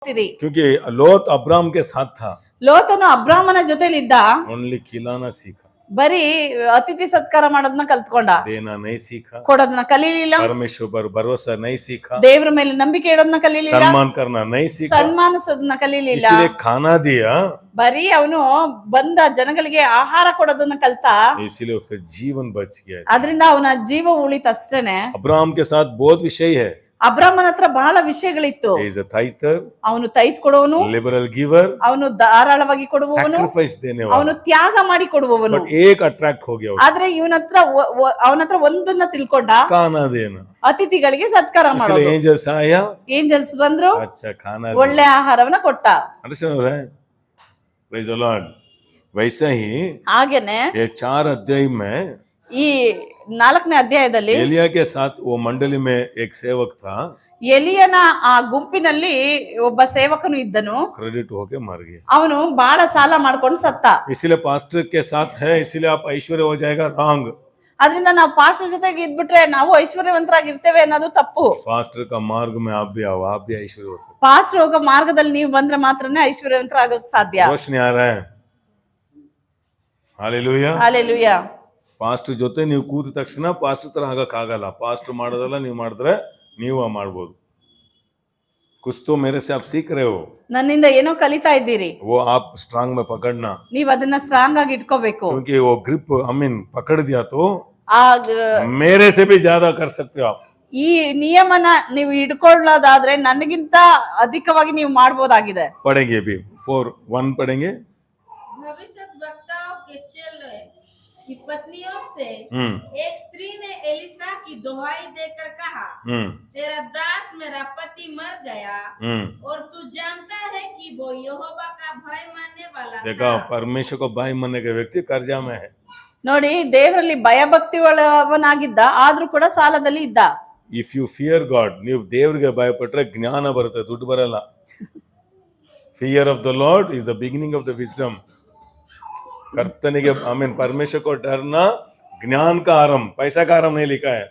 ಹೋಗ್ತೀರಿ. क्योंकि लोत अब्राम के साथ था, ಲೋತನು ಅಬ್ರಾಮನ ಜೊತೆಲಿದ್ದ, ओनली खिलाना सीखा, ಬರೀ ಅತಿಥಿ ಸತ್ಕಾರ ಮಾಡೋದನ್ನ ಕಲ್ತ್ಕೊಂಡ, देना नहीं सीखा, ಕೊಡೋದನ್ನ ಕಲೀಲಿಲ್ಲ, परमेश्वर पर भरोसा नहीं सीखा, ದೇವ್ರ ಮೇಲೆ ನಂಬಿಕೆ ಇಡೋದನ್ನ ಕಲೀಲಿಲ್ಲ, सम्मान करना नहीं सीखा, ಸನ್ಮಾನಿಸೋದನ್ನ ಕಲೀಲಿಲ್ಲ. इसलिए खाना दिया, ಬರೀ ಅವನು ಬಂದ ಜನಗಳಿಗೆ ಆಹಾರ ಕೊಡೋದನ್ನ ಕಲ್ತ, इसलिए उसका जीवन बच गया. ಅದರಿಂದ ಅವನ ಜೀವ ಉಳಿತಷ್ಟೇನೆ. अब्राहम के साथ बहुत विषय है. ಅಬ್ರಾಮನ ಹತ್ರ ಬಹಳ ವಿಷಯಗಳಿತ್ತು. He is a tither, ಅವನು ತೈತ್ ಕೊಡುವವನು, liberal giver, ಅವನು ಧಾರಾಳವಾಗಿ ಕೊಡುವವನು, sacrifice देने ಅವನು वाला. ತ್ಯಾಗ ಮಾಡಿ ಕೊಡುವವನು. But एक attract हो गया, ಆದ್ರೆ ಅವನ ಹತ್ರ ಒಂದನ್ನ ತಿಳ್ಕೊಂಡ, खाना देना. ಅತಿಥಿಗಳಿಗೆ ಸತ್ಕಾರ इसलिए ಮಾಡೋದು. angels आया, ಏಂಜಲ್ಸ್ ಬಂದ್ರು, अच्छा खाना ಒಳ್ಳೆ ಆಹಾರವನ್ನ ಕೊಟ್ಟ. अंडरस्टैंड हो रहा है? Praise the Lord. वैसे ही ಹಾಗೇನೆ ये 4 अध्याय में ಈ 4ನೇ ಅಧ್ಯಾಯದಲ್ಲಿ एलिया के साथ वो मंडली में एक सेवक था, ಎಲಿಯನ ಆ ಗುಂಪಿನಲ್ಲಿ ಒಬ್ಬ ಸೇವಕನು ಇದ್ದನು. क्रेडिट होके मर गया. ಅವನು ಬಹಳ ಸಾಲ ಮಾಡ್ಕೊಂಡು ಸತ್ತ. इसलिए पास्टर के साथ है, इसलिए आप ऐश्वर्य हो जाएगा, रॉन्ग. ಅದರಿಂದ ನಾವು ಪಾಸ್ಟರ್ ಜೊತೆಗೆ ಇದ್ಬಿಟ್ರೆ ನಾವು ಐಶ್ವರ್ಯವಂತರಾಗಿರ್ತೇವೆ ಅನ್ನೋದು ತಪ್ಪು. पास्टर का मार्ग में आप भी आओ, आप भी ऐश्वर्य हो सकते. ಪಾಸ್ಟರ್ ಹೋಗೋ ಮಾರ್ಗದಲ್ಲಿ ನೀವು ಬಂದ್ರೆ ಮಾತ್ರನೇ ಐಶ್ವರ್ಯವಂತರಾಗಕ್ ಸಾಧ್ಯ. रोशनी आ रहा है? हालेलुया. ಹಾಲೆಲೂಯಾ. ಪಾಸ್ಟರ್ ಜೊತೆ ನೀವು ಕೂತ ತಕ್ಷಣ ಪಾಸ್ಟರ್ ತರ ಆಗಕ್ಕಾಗಲ್ಲ. ಪಾಸ್ಟರ್ ಮಾಡೋದಲ್ಲ, ನೀವು ಮಾಡಿದ್ರೆ ನೀವು ಮಾಡ್ಬೋದು. कुछ तो मेरे से आप सीख रहे हो, ನನ್ನಿಂದ ಏನೋ ಕಲಿತಾ ಇದ್ದೀರಿ, वो आप स्ट्रांग में पकड़ना, ನೀವ್ ಅದನ್ನ ಸ್ಟ್ರಾಂಗ್ ಆಗಿ ಇಟ್ಕೋಬೇಕು. क्योंकि वो ग्रिप पकड़ दिया तो ಆ मेरे से भी ज्यादा कर सकते हो आप. ಈ ನಿಯಮನ ನೀವು ಹಿಡ್ಕೊಳ್ಳೋದಾದ್ರೆ ನನಗಿಂತ ಅಧಿಕವಾಗಿ ನೀವು ಮಾಡ್ಬೋದಾಗಿದೆ. पढ़ेंगे अभी 4:1 पढ़ेंगे. भविष्यद्वक्ताओं के चेले की पत्नियों से एक स्त्री ने एलिसा की दुहाई देकर कहा, तेरा दास मेरा पति मर गया और तू जानता है कि वो यहोवा का भय मानने वाला देखा, परमेश्वर को भय मानने का व्यक्ति कर्जा में है. ನೋಡಿ, ದೇವರಲ್ಲಿ ಭಯಭಕ್ತಿ ಒಳವನಾಗಿದ್ದ, ಆದ್ರೂ ಕೂಡ ಸಾಲದಲ್ಲಿ ಇದ್ದ. ಇಫ್ ಯು ಫಿಯರ್ ಗಾಡ್, ನೀವು ದೇವರಿಗೆ ಭಯಪಟ್ಟರೆ ಜ್ಞಾನ ಬರುತ್ತೆ, ದುಡ್ಡು ಬರಲ್ಲ. Fear of the lord is the beginning of the wisdom. ಕರ್ತನಿಗೆ परमेश्वर को डरना ज्ञान का आरंभ, पैसा का आरंभ नहीं लिखा है.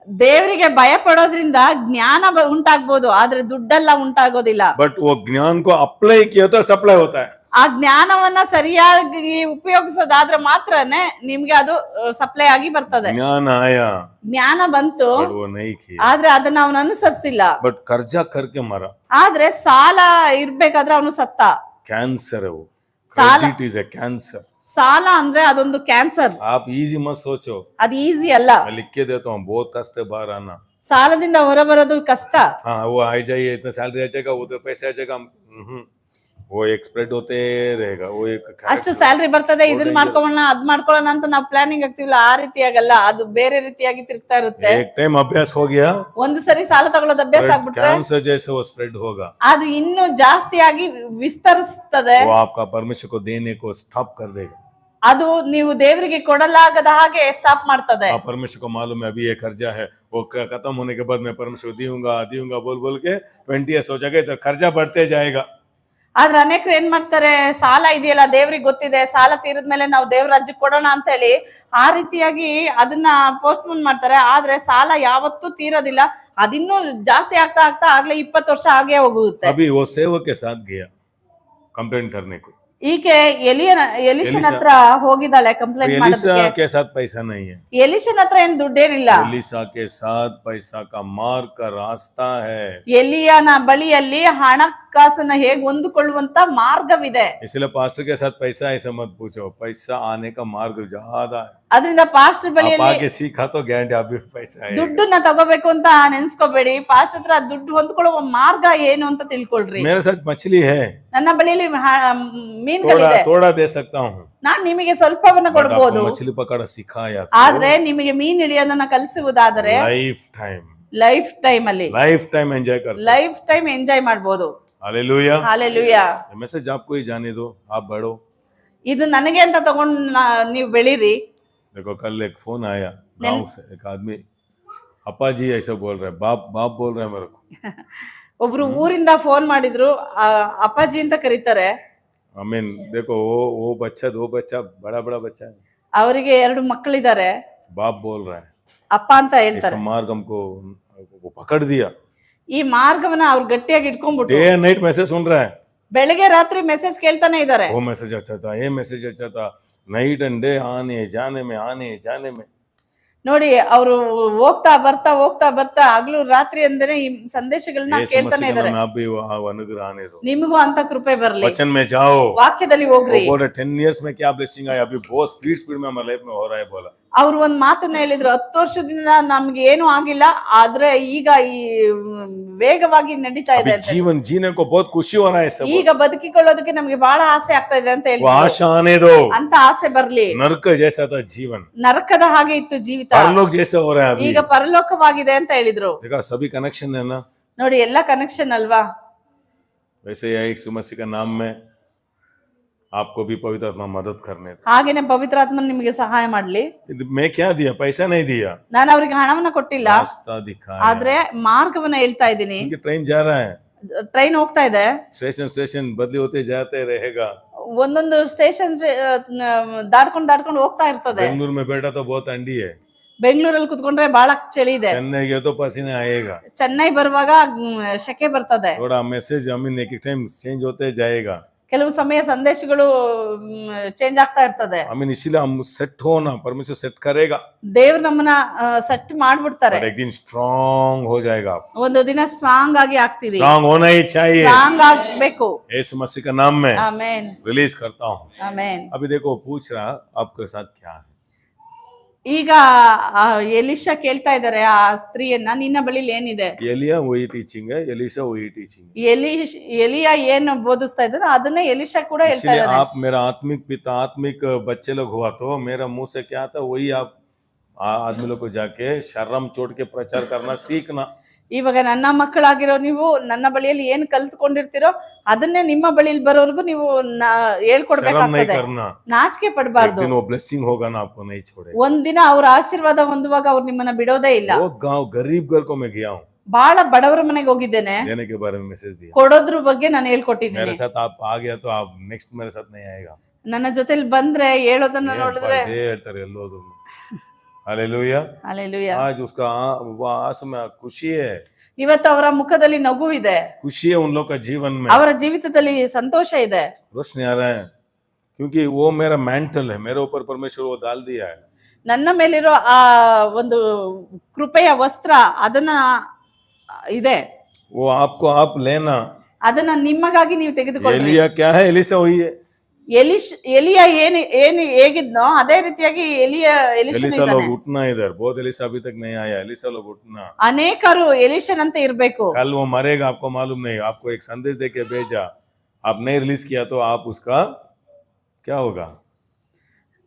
ದೇವರಿಗೆ ಭಯ ಪಡೋದ್ರಿಂದ ಜ್ಞಾನ ಉಂಟಾಗ್ಬೋದು, ಆದ್ರೆ ದುಡ್ಡೆಲ್ಲ ಉಂಟಾಗೋದಿಲ್ಲ. बट वो ज्ञान को अप्लाई किया तो सप्लाई होता है. ಆ ಜ್ಞಾನವನ್ನ ಸರಿಯಾಗಿ ಉಪಯೋಗಿಸೋದಾದ್ರೆ ಮಾತ್ರನೇ ನಿಮ್ಗೆ ಅದು ಸಪ್ಲೈ ಆಗಿ ಬರ್ತದೆ. ज्ञान आया, ಜ್ಞಾನ ಬಂತು, but वो नहीं किया. ಆದ್ರೆ ಅದನ್ನ ಅವನು ಅನುಸರಿಸಿಲ್ಲ. बट कर्जा करके मरा. ಆದ್ರೆ ಸಾಲ ಇರ್ಬೇಕಾದ್ರೆ ಅವನು ಸತ್ತ. कैंसर है वो. साला- क्रेडिट इज ए कैंसर. ಸಾಲ ಅಂದ್ರೆ ಅದೊಂದು ಕ್ಯಾನ್ಸರ್. आप इजी मत सोचो, ಅದು ಈಸಿ ಅಲ್ಲ. मैं लिख के देता हूँ, बहुत कष्ट है बाहर आना. ಸಾಲದಿಂದ ಹೊರಬರೋದು ಕಷ್ಟ. हाँ, वो आ जाइए, इतना सैलरी आ जाएगा, उधर पैसे आ जाएगा, वो एक स्प्रेड होते रहेगा. वो एक ಅಷ್ಟು ಸ್ಯಾಲ್ರಿ ಬರ್ತದೆ, ಇದನ್ನ ಮಾಡ್ಕೊಳ್ಳೋಣ ಅದ್ ಮಾಡ್ಕೊಳ್ಳೋಣ ಅಂತ ನಾವು ಪ್ಲಾನಿಂಗ್ ಆಗ್ತೀವಲ್ಲ, ಆ ರೀತಿಯಾಗಲ್ಲ, ಅದು ಬೇರೆ ರೀತಿಯಾಗಿ ತಿರುಗ್ತಾ ಇರುತ್ತೆ. एक टाइम अभ्यास हो गया, ಒಂದು ಸರಿ ಸಾಲ ತಗೊಳ್ಳೋದು ಅಭ್ಯಾಸ ಆಗ್ಬಿಟ್ರೆ कैंसर जैसे वो स्प्रेड होगा. ಅದು ಇನ್ನೂ ಜಾಸ್ತಿ ಆಗಿ ವಿಸ್ತರಿಸ್ತದೆ. वो आपका परमेश्वर को देने को स्टॉप कर देगा. ಅದು ನೀವು ದೇವರಿಗೆ ಕೊಡಲಾಗದ ಹಾಗೆ ಸ್ಟಾಪ್ ಮಾಡ್ತದೆ. परमेश्वर को मालूम है अभी ये कर्जा है, वो खत्म होने के बाद मैं परमेश्वर को दूंगा बोल बोल के 20 years हो जाएगा, तो कर्जा बढ़ते जाएगा. ಆದ್ರೆ ಅನೇಕರು ಏನ್ ಮಾಡ್ತಾರೆ, ಸಾಲ ಇದೆಯಲ್ಲ ದೇವ್ರಿಗೆ ಗೊತ್ತಿದೆ, ಸಾಲ ತೀರಿದ್ಮೇಲೆ ನಾವು ದೇವ್ರ ರಾಜ್ಯಕ್ಕೆ ಕೊಡೋಣ ಅಂತ ಹೇಳಿ ಆ ರೀತಿಯಾಗಿ ಅದನ್ನ ಪೋಸ್ಟ್ಪೋನ್ ಮಾಡ್ತಾರೆ. ಆದ್ರೆ ಸಾಲ ಯಾವತ್ತೂ ತೀರೋದಿಲ್ಲ, ಅದಿನ್ನೂ ಜಾಸ್ತಿ ಆಗ್ತಾ ಆಗ್ತಾ ಆಗ್ಲೇ 20 ವರ್ಷ ಆಗೇ ಹೋಗುತ್ತೆ. अभी वो सेवक के साथ गया कंप्लेंट करने को. ಈಕೆ ಎಲಿಷನ್ ಹತ್ರ ಹೋಗಿದ್ದಾಳೆ ಕಂಪ್ಲೇಂಟ್ एलिसा ಮಾಡೋದಕ್ಕೆ. के साथ पैसा नहीं है. ಎಲಿಷನ್ ಹತ್ರ ಏನ್ ದುಡ್ಡೇನಿಲ್ಲ. एलिसा के साथ पैसा का मार्ग का रास्ता है. ಎಲಿಯನ ಬಳಿಯಲ್ಲಿ ಹಣಕಾಸನ್ನ ಹೇಗೆ ಹೊಂದಿಕೊಳ್ಳುವಂತ ಮಾರ್ಗವಿದೆ. इसलिए पास्टर के साथ पैसा ऐसा मत पूछो, पैसा आने का मार्ग ज्यादा है. ಅದರಿಂದ ಪಾಸ್ಟರ್ आप ಬಳಿಯಲ್ಲಿ आगे सीखा तो गारंटी आप भी पैसा है. ದುಡ್ಡನ್ನ ತಗೋಬೇಕು ಅಂತ ನೆನ್ಸ್ಕೋಬೇಡಿ, ಪಾಸ್ಟರ್ ಹತ್ರ ದುಡ್ಡು ಹೊಂದ್ಕೊಳ್ಳುವ ಮಾರ್ಗ ಏನು ಅಂತ ತಿಳ್ಕೊಳ್ರಿ. मेरे साथ मछली है, ನನ್ನ ಬಳಿಯಲ್ಲಿ ಮೀನುಗಳಿದೆ, थोड़ा दे सकता हूँ. ನಾನ್ ನಿಮಗೆ ಸ್ವಲ್ಪವನ್ನ ಕೊಡಬಹುದು. मछली पकड़ा सिखाया, ಆದ್ರೆ ನಿಮಗೆ ಮೀನ್ ಹಿಡಿಯೋದನ್ನ ಕಲಿಸುವುದಾದರೆ ಲೈಫ್ ಟೈಮ್ ಅಲ್ಲಿ लाइफ टाइम एंजॉय कर सकते. ಲೈಫ್ ಟೈಮ್ ಎಂಜಾಯ್ ಮಾಡಬಹುದು. हालेलुया. ಹಾಲೆಲೂಯಾ. मैसेज आपको ही जाने दो, आप बढ़ो. ಇದು ನನಗೆ ಅಂತ ತಗೊಂಡ್ ನೀವು ಬೆಳೀರಿ. देखो कल एक फोन आया गाँव से, एक आदमी, अप्पा जी ऐसा बोल रहा है, बाप बोल रहा है मेरे को. ಒಬ್ರು ಊರಿಂದ ಫೋನ್ ಮಾಡಿದ್ರು, ಅಪ್ಪಾಜಿ ಅಂತ ಕರೀತಾರೆ. I mean, देखो वो बच्चा, 2 बच्चा, बड़ा बच्चा है, ಅವರಿಗೆ 2 ಮಕ್ಕಳಿದ್ದಾರೆ. बाप बोल रहा है, ಅಪ್ಪ ಅಂತ ಹೇಳ್ತಾರೆ. मार्ग हमको पकड़ दिया. ಈ ಮಾರ್ಗವನ್ನ ಅವ್ರು ಗಟ್ಟಿಯಾಗಿ ಇಟ್ಕೊಂಡ್ಬಿಟ್ಟು डे एंड नाइट मैसेज सुन रहा है, ಬೆಳಗ್ಗೆ ರಾತ್ರಿ ಮೆಸೇಜ್ ಕೇಳ್ತಾನೆ ಇದಾರೆ. वो मैसेज अच्छा था, ये मैसेज अच्छा था, नाइट एंड डे आने जाने में ನೋಡಿ ಅವರು ಹೋಗ್ತಾ ಬರ್ತಾ ಹಗಲು ರಾತ್ರಿ ಅಂದ್ರೆ ಈ ಸಂದೇಶಗಳನ್ನ यीशु ಕೇಳ್ತಾನೆ मसीह के ಇದಾರೆ. नाम में आप भी वो अनुग्रह आने दो, ನಿಮಗೂ ಅಂತ ಕೃಪೆ ಬರ್ಲಿ. वचन में जाओ, ವಾಕ್ಯದಲ್ಲಿ ಹೋಗ್ರಿ. वो बोला 10 years में क्या ब्लेसिंग आया, अभी बहुत स्पीड में हमारे लाइफ में हो रहा है बोला. ಅವ್ರು ಒಂದ್ ಮಾತನ್ನ ಹೇಳಿದ್ರು, 10 ವರ್ಷದಿಂದ ನಮ್ಗೆ ಏನು ಆಗಿಲ್ಲ, ಆದ್ರೆ ಈಗ ಈ ವೇಗವಾಗಿ ನಡೀತಾ ಇದೆ अभी ಅಂತ. जीवन जीने को बहुत खुशी हो रहा है सब, ಈಗ ಬದುಕಿಕೊಳ್ಳೋದಕ್ಕೆ ನಮ್ಗೆ ಬಹಳ ಆಸೆ ಆಗ್ತಾ ಇದೆ ಅಂತ वो ಹೇಳಿದ್ರು. आशा आने दो. ಅಂತ ಆಸೆ ಬರ್ಲಿ. नरक जैसा था जीवन, ನರಕದ ಹಾಗೆ ಇತ್ತು ಜೀವಿತ, परलोक जैसा हो रहा है अभी. ಈಗ ಪರಲೋಕವಾಗಿದೆ ಅಂತ ಹೇಳಿದ್ರು. देखा सभी कनेक्शन है ना, ನೋಡಿ ಎಲ್ಲ ಕನೆಕ್ಷನ್ अल्वा. वैसे ही यीशु मसीह के नाम में आपको भी पवित्र आत्मा मदद करने दे. ಹಾಗೇನೆ ಪವಿತ್ರಾತ್ಮನ್ ನಿಮಗೆ ಸಹಾಯ ಮಾಡ್ಲಿ. मैं क्या दिया, पैसा नहीं दिया, ನಾನು ಅವ್ರಿಗೆ ಹಣವನ್ನ ಕೊಟ್ಟಿಲ್ಲ, रास्ता दिखाया. ಆದ್ರೆ ಮಾರ್ಗವನ್ನ ಹೇಳ್ತಾ ಇದ್ದೀನಿ. क्योंकि ट्रेन जा रहा है, ಟ್ರೈನ್ ಹೋಗ್ತಾ ಇದೆ, स्टेशन बदली होते जाते रहेगा. ಒಂದೊಂದು ಸ್ಟೇಷನ್ ದಾಟ್ಕೊಂಡು ಹೋಗ್ತಾ ಇರ್ತದೆ. बेंगलुरु में बैठा तो बहुत ठंडी है, ಬೆಂಗಳೂರಲ್ಲಿ ಕುತ್ಕೊಂಡ್ರೆ ಬಹಳ ಚಳಿ ಇದೆ, चेन्नई गया तो पसीने आएगा. ಚೆನ್ನೈ ಬರುವಾಗ ಶೆಕೆ ಬರ್ತದೆ. थोड़ा मैसेज एक टाइम चेंज होते जाएगा. ಕೆಲವು ಸಮಯ ಸಂದೇಶಗಳು ಚೇಂಜ್ ಆಗ್ತಾ ಇರ್ತದೆ. इसीलिए हम सेट होना, परमेश्वर सेट करेगा, ದೇವ್ರು ನಮ್ಮನ್ನ ಸೆಟ್ ಮಾಡ್ಬಿಡ್ತಾರೆ. एक दिन स्ट्रांग हो जाएगा. ಒಂದು ದಿನ ಸ್ಟ್ರಾಂಗ್ ಆಗಿ ಆಗ್ತೀವಿ. स्ट्रांग होना ही चाहिए. ಸ್ಟ್ರಾಂಗ್ ಆಗ್ಬೇಕು. यीशु मसीह का नाम में ಆಮೆನ್, रिलीज करता हूँ. ಆಮೆನ್. अभी देखो पूछ रहा आपके साथ क्या है, ಈಗ ಎಲಿಶಾ ಕೇಳ್ತಾ ಇದಾರೆ ಆ ಸ್ತ್ರೀಯನ್ನ, ನಿನ್ನ ಬಳಿಲಿ ಏನಿದೆ? एलिया वही टीचिंग है, एलिशा वही टीचिंग है. ಎಲಿಯಾ ಏನು ಬೋಧಿಸ್ತಾ ಇದ್ದಾರೆ ಅದನ್ನೇ ಎಲಿಶಾ ಕೂಡ ಹೇಳ್ತಾ इसलिए ಇದ್ದಾರೆ. आप मेरा आत्मिक पिता, आत्मिक बच्चे लोग हुआ तो मेरा मुंह से क्या आता वही आप आदमी लोग को जाके शर्म छोड़ के प्रचार करना सीखना. ಇವಾಗ ನನ್ನ ಮಕ್ಕಳಾಗಿರೋ ನೀವು ನನ್ನ ಬಳಿಯಲ್ಲಿ ಏನ್ ಕಲ್ತ್ಕೊಂಡಿರ್ತೀರೋ ಅದನ್ನೇ ನಿಮ್ಮ ಬಳಿಯಲ್ಲಿ ಬರೋರ್ಗು ನೀವು शर्म नहीं ಹೇಳ್ಕೊಡ್ಬೇಕಾಗ್ತದೆ. करना. ನಾಚಿಕೆ एक ಪಡಬಾರ್ದು. दिन वो ब्लेसिंग होगा ना, आपको नहीं छोड़ेगा. ಒಂದಿನ ಅವ್ರ ಆಶೀರ್ವಾದ ಹೊಂದುವಾಗ ಅವ್ರು ನಿಮ್ಮನ್ನ ಬಿಡೋದೇ ಇಲ್ಲ. बहुत गांव गरीब घर को मैं गया हूँ, ಬಹಳ ಬಡವರ ಮನೆಗೆ ಹೋಗಿದ್ದೇನೆ, देने के बारे में मैसेज दिया. ಕೊಡೋದ್ರ ಬಗ್ಗೆ ನಾನು मेरे ಹೇಳ್ಕೊಟ್ಟಿದ್ದೀನಿ. साथ आप आ गया तो आप नेक्स्ट मेरे साथ नहीं आएगा. ನನ್ನ ಜೊತೆಲಿ ಬಂದ್ರೆ ಹೇಳೋದನ್ನ ನೋಡಿದ್ರೆ ಹೇಳ್ತಾರೆ ಎಲ್ಲೋದು. हालेलुया. ಅಲ್ಲೆಲೂಯಾ. आज उसका वो आंख में खुशी है, ಇವತ್ತು ಅವರ ಮುಖದಲ್ಲಿ ನಗು ಇದೆ, खुशी है उन लोग का जीवन में, ಅವರ ಜೀವಿತದಲ್ಲಿ ಸಂತೋಷ ಇದೆ. रोशनी आ रहा है, क्योंकि वो मेरा मेंटल है, मेरे ऊपर परमेश्वर वो डाल दिया है. ನನ್ನ ಮೇಲಿರೋ ಆ ಒಂದು ಕೃಪೆಯ ವಸ್ತ್ರ ಅದನ್ನ ಇದೆ, वो आपको आप लेना. ಅದನ್ನ ನಿಮ್ಮಗಾಗಿ ನೀವು ತೆಗೆದುಕೊಳ್ಳಿ. एलिया क्या है, एलिशा वही है. ಎಲಿಯ ಏನು ಹೇಗಿದ್ನೋ ಅದೇ ರೀತಿಯಾಗಿ ಎಲಿಶನು एलिशा ಇದ್ದಾನೆ. लोग उठना इधर, बहुत एलिशा अभी तक नहीं आया, एलिशा लोग उठना. ಅನೇಕರು ಎಲಿಶನಂತೆ ಇರ್ಬೇಕು. कल वो मरेगा आपको मालूम नहीं, आपको एक संदेश देके भेजा, आप नहीं रिलीज किया तो आप उसका क्या होगा,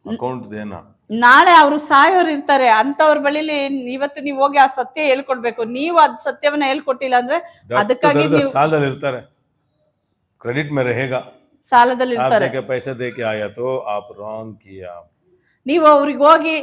अकाउंट देना. ನಾಳೆ ಅವರು ಸಾಯೋರು ಇರ್ತಾರೆ, ಅಂತವ್ರ ಬಳಿಲಿ ಇವತ್ತು ನೀವು ಹೋಗಿ ಆ ಸತ್ಯ ಹೇಳ್ಕೊಡ್ಬೇಕು. ನೀವು ಅದ್ ಸತ್ಯವನ್ನ ಹೇಳ್ಕೊಟ್ಟಿಲ್ಲ ಅಂದ್ರೆ ಅದಕ್ಕಾಗಿ ನೀವು ಸಾಲದಲ್ಲಿ ಇರ್ತಾರೆ, क्रेडिट में रहेगा. ಸಾಲದಲ್ಲಿ आप ಇರ್ತಾರೆ. जगह पैसे दे के आया तो आप रॉन्ग किया. ನೀವು ಅವ್ರಿಗೆ ಹೋಗಿ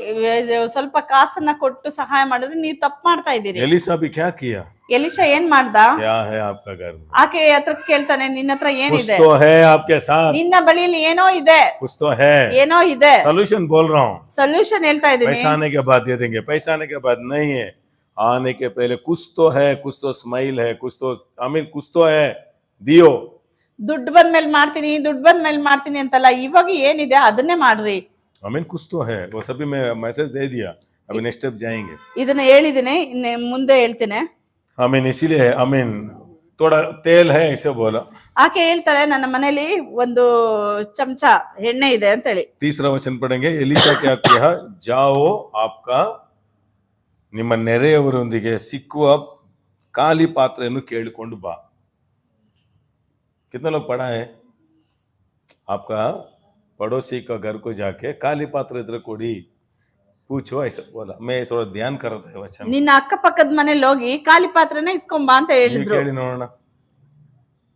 ಸ್ವಲ್ಪ ಕಾಸನ್ನ ಕೊಟ್ಟು ಸಹಾಯ ಮಾಡಿದ್ರೆ ನೀವು ತಪ್ಪು ಮಾಡ್ತಾ ಇದ್ದೀರಿ. एलिशा भी क्या किया, ಎಲಿಶಾ ಏನ್ ಮಾಡ್ದ? क्या है आपका घर में, ಆಕೆ ಹತ್ರ ಕೇಳ್ತಾನೆ, ನಿನ್ನ ಹತ್ರ कुछ ಏನಿದೆ? तो है आपके साथ, ನಿನ್ನ ಬಳಿಯಲ್ಲಿ ಏನೋ ಇದೆ, कुछ तो है. ಏನೋ ಇದೆ. सोल्यूशन बोल रहा हूँ. ಸೊಲ್ಯೂಷನ್ ಹೇಳ್ತಾ ಇದ್ದೀನಿ. पैसा आने के बाद दे देंगे, पैसा आने के बाद नहीं है, आने के पहले कुछ तो है, कुछ तो स्माइल है, कुछ तो कुछ तो है, दियो. ದುಡ್ಡು ಬಂದ್ಮೇಲೆ ಮಾಡ್ತೀನಿ ಅಂತಲ್ಲ, ಇವಾಗ ಏನಿದೆ ಅದನ್ನೇ ಮಾಡ್ರಿ. कुछ तो है, वो सभी मैं मैसेज दे दिया. अभी नेक्स्ट स्टेप जाएंगे. ಇದನ್ನ ಹೇಳಿದ್ದೀನಿ, ಮುಂದೆ ಹೇಳ್ತೀನಿ. इसीलिए थोड़ा तेल है ऐसे बोला. ಆಕೆ ಹೇಳ್ತಾಳೆ, ನನ್ನ ಮನೇಲಿ ಒಂದು ಚಮಚ ಎಣ್ಣೆ ಇದೆ ಅಂತ ಹೇಳಿ. तीसरा वचन पढ़ेंगे. एलिशा क्या किया, जाओ आपका ನಿಮ್ಮ ನೆರೆಯವರೊಂದಿಗೆ ಸಿಕ್ಕುವ ಖಾಲಿ ಪಾತ್ರೆಯನ್ನು ಕೇಳಿಕೊಂಡು ಬಾ. कितने लोग पढ़ा है, आपका पड़ोसी का घर को जाके खाली पात्र इधर कोड़ी पूछो, ऐसा बोला. मैं थोड़ा ध्यान कर रहा था वचन. ನಿನ್ನ ಅಕ್ಕಪಕ್ಕದ ಮನೇಲಿ ಹೋಗಿ ಖಾಲಿ ಪಾತ್ರೆನ ಇಸ್ಕೊಂಬಾ ಅಂತ ಹೇಳಿದ್ರು. ಕೇಳಿ ನೋಡೋಣ.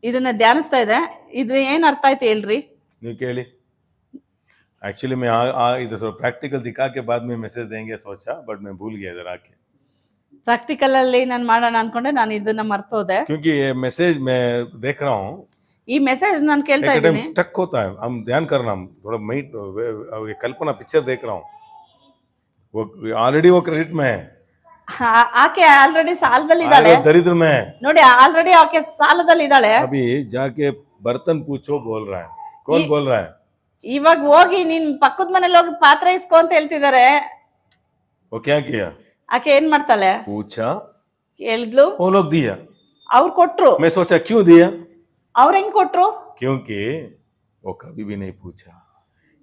ಇದನ್ನ ಧ್ಯಾನಿಸ್ತಾ ಇದೆ, ಇದು ಏನ್ ಅರ್ಥ ಆಯ್ತು ಹೇಳ್ರಿ. ನೀವು ಕೇಳಿ. एक्चुअली मैं इधर थोड़ा प्रैक्टिकल दिखा के बाद में मैसेज देंगे सोचा, बट मैं भूल गया इधर आके. ಪ್ರಾಕ್ಟಿಕಲ್ ಅಲ್ಲಿ ನಾನು ಮಾಡೋಣ ಅನ್ಕೊಂಡೆ, ನಾನು ಇದನ್ನ ಮರ್ತೋದೆ. क्योंकि ये मैसेज मैं देख रहा हूँ, ಈ ಮೆಸೇಜ್ ನಾನು ಕೇಳ್ತಾ ಇದ್ದೀನಿ. स्टक होता है, हम ध्यान करना, थोड़ा मैं कल्पना पिक्चर देख रहा हूँ. वो ऑलरेडी वो क्रेडिट में है, ಆಕೆ ಆಲ್ರೆಡಿ ಸಾಲದಲ್ಲಿ ಇದ್ದಾಳೆ दरिद्र में है। ನೋಡಿ, ಆಲ್ರೆಡಿ ಆಕೆ ಸಾಲದಲ್ಲಿ ಇದ್ದಾಳೆ. अभी जाके बर्तन पूछो बोल रहा है, कौन बोल रहा है? ಇವಾಗ ಹೋಗಿ ನೀನ್ ಪಕ್ಕದ ಮನೇಲಿ ಹೋಗಿ ಪಾತ್ರೆ ಇಸ್ಕೊ ಅಂತ ಹೇಳ್ತಿದಾರೆ. वो क्या किया? ಆಕೆ ಏನ್ ಮಾಡ್ತಾಳೆ, पूछा, ಹೇಳಿದ್ಲು, वो लोग दिया। ಅವ್ರು ಕೊಟ್ರು. मैं सोचा क्यों दिया? ಅವ್ರ ಹೆಂಗ್ ಕೊಟ್ರು? क्योंकि वो कभी भी नहीं पूछा।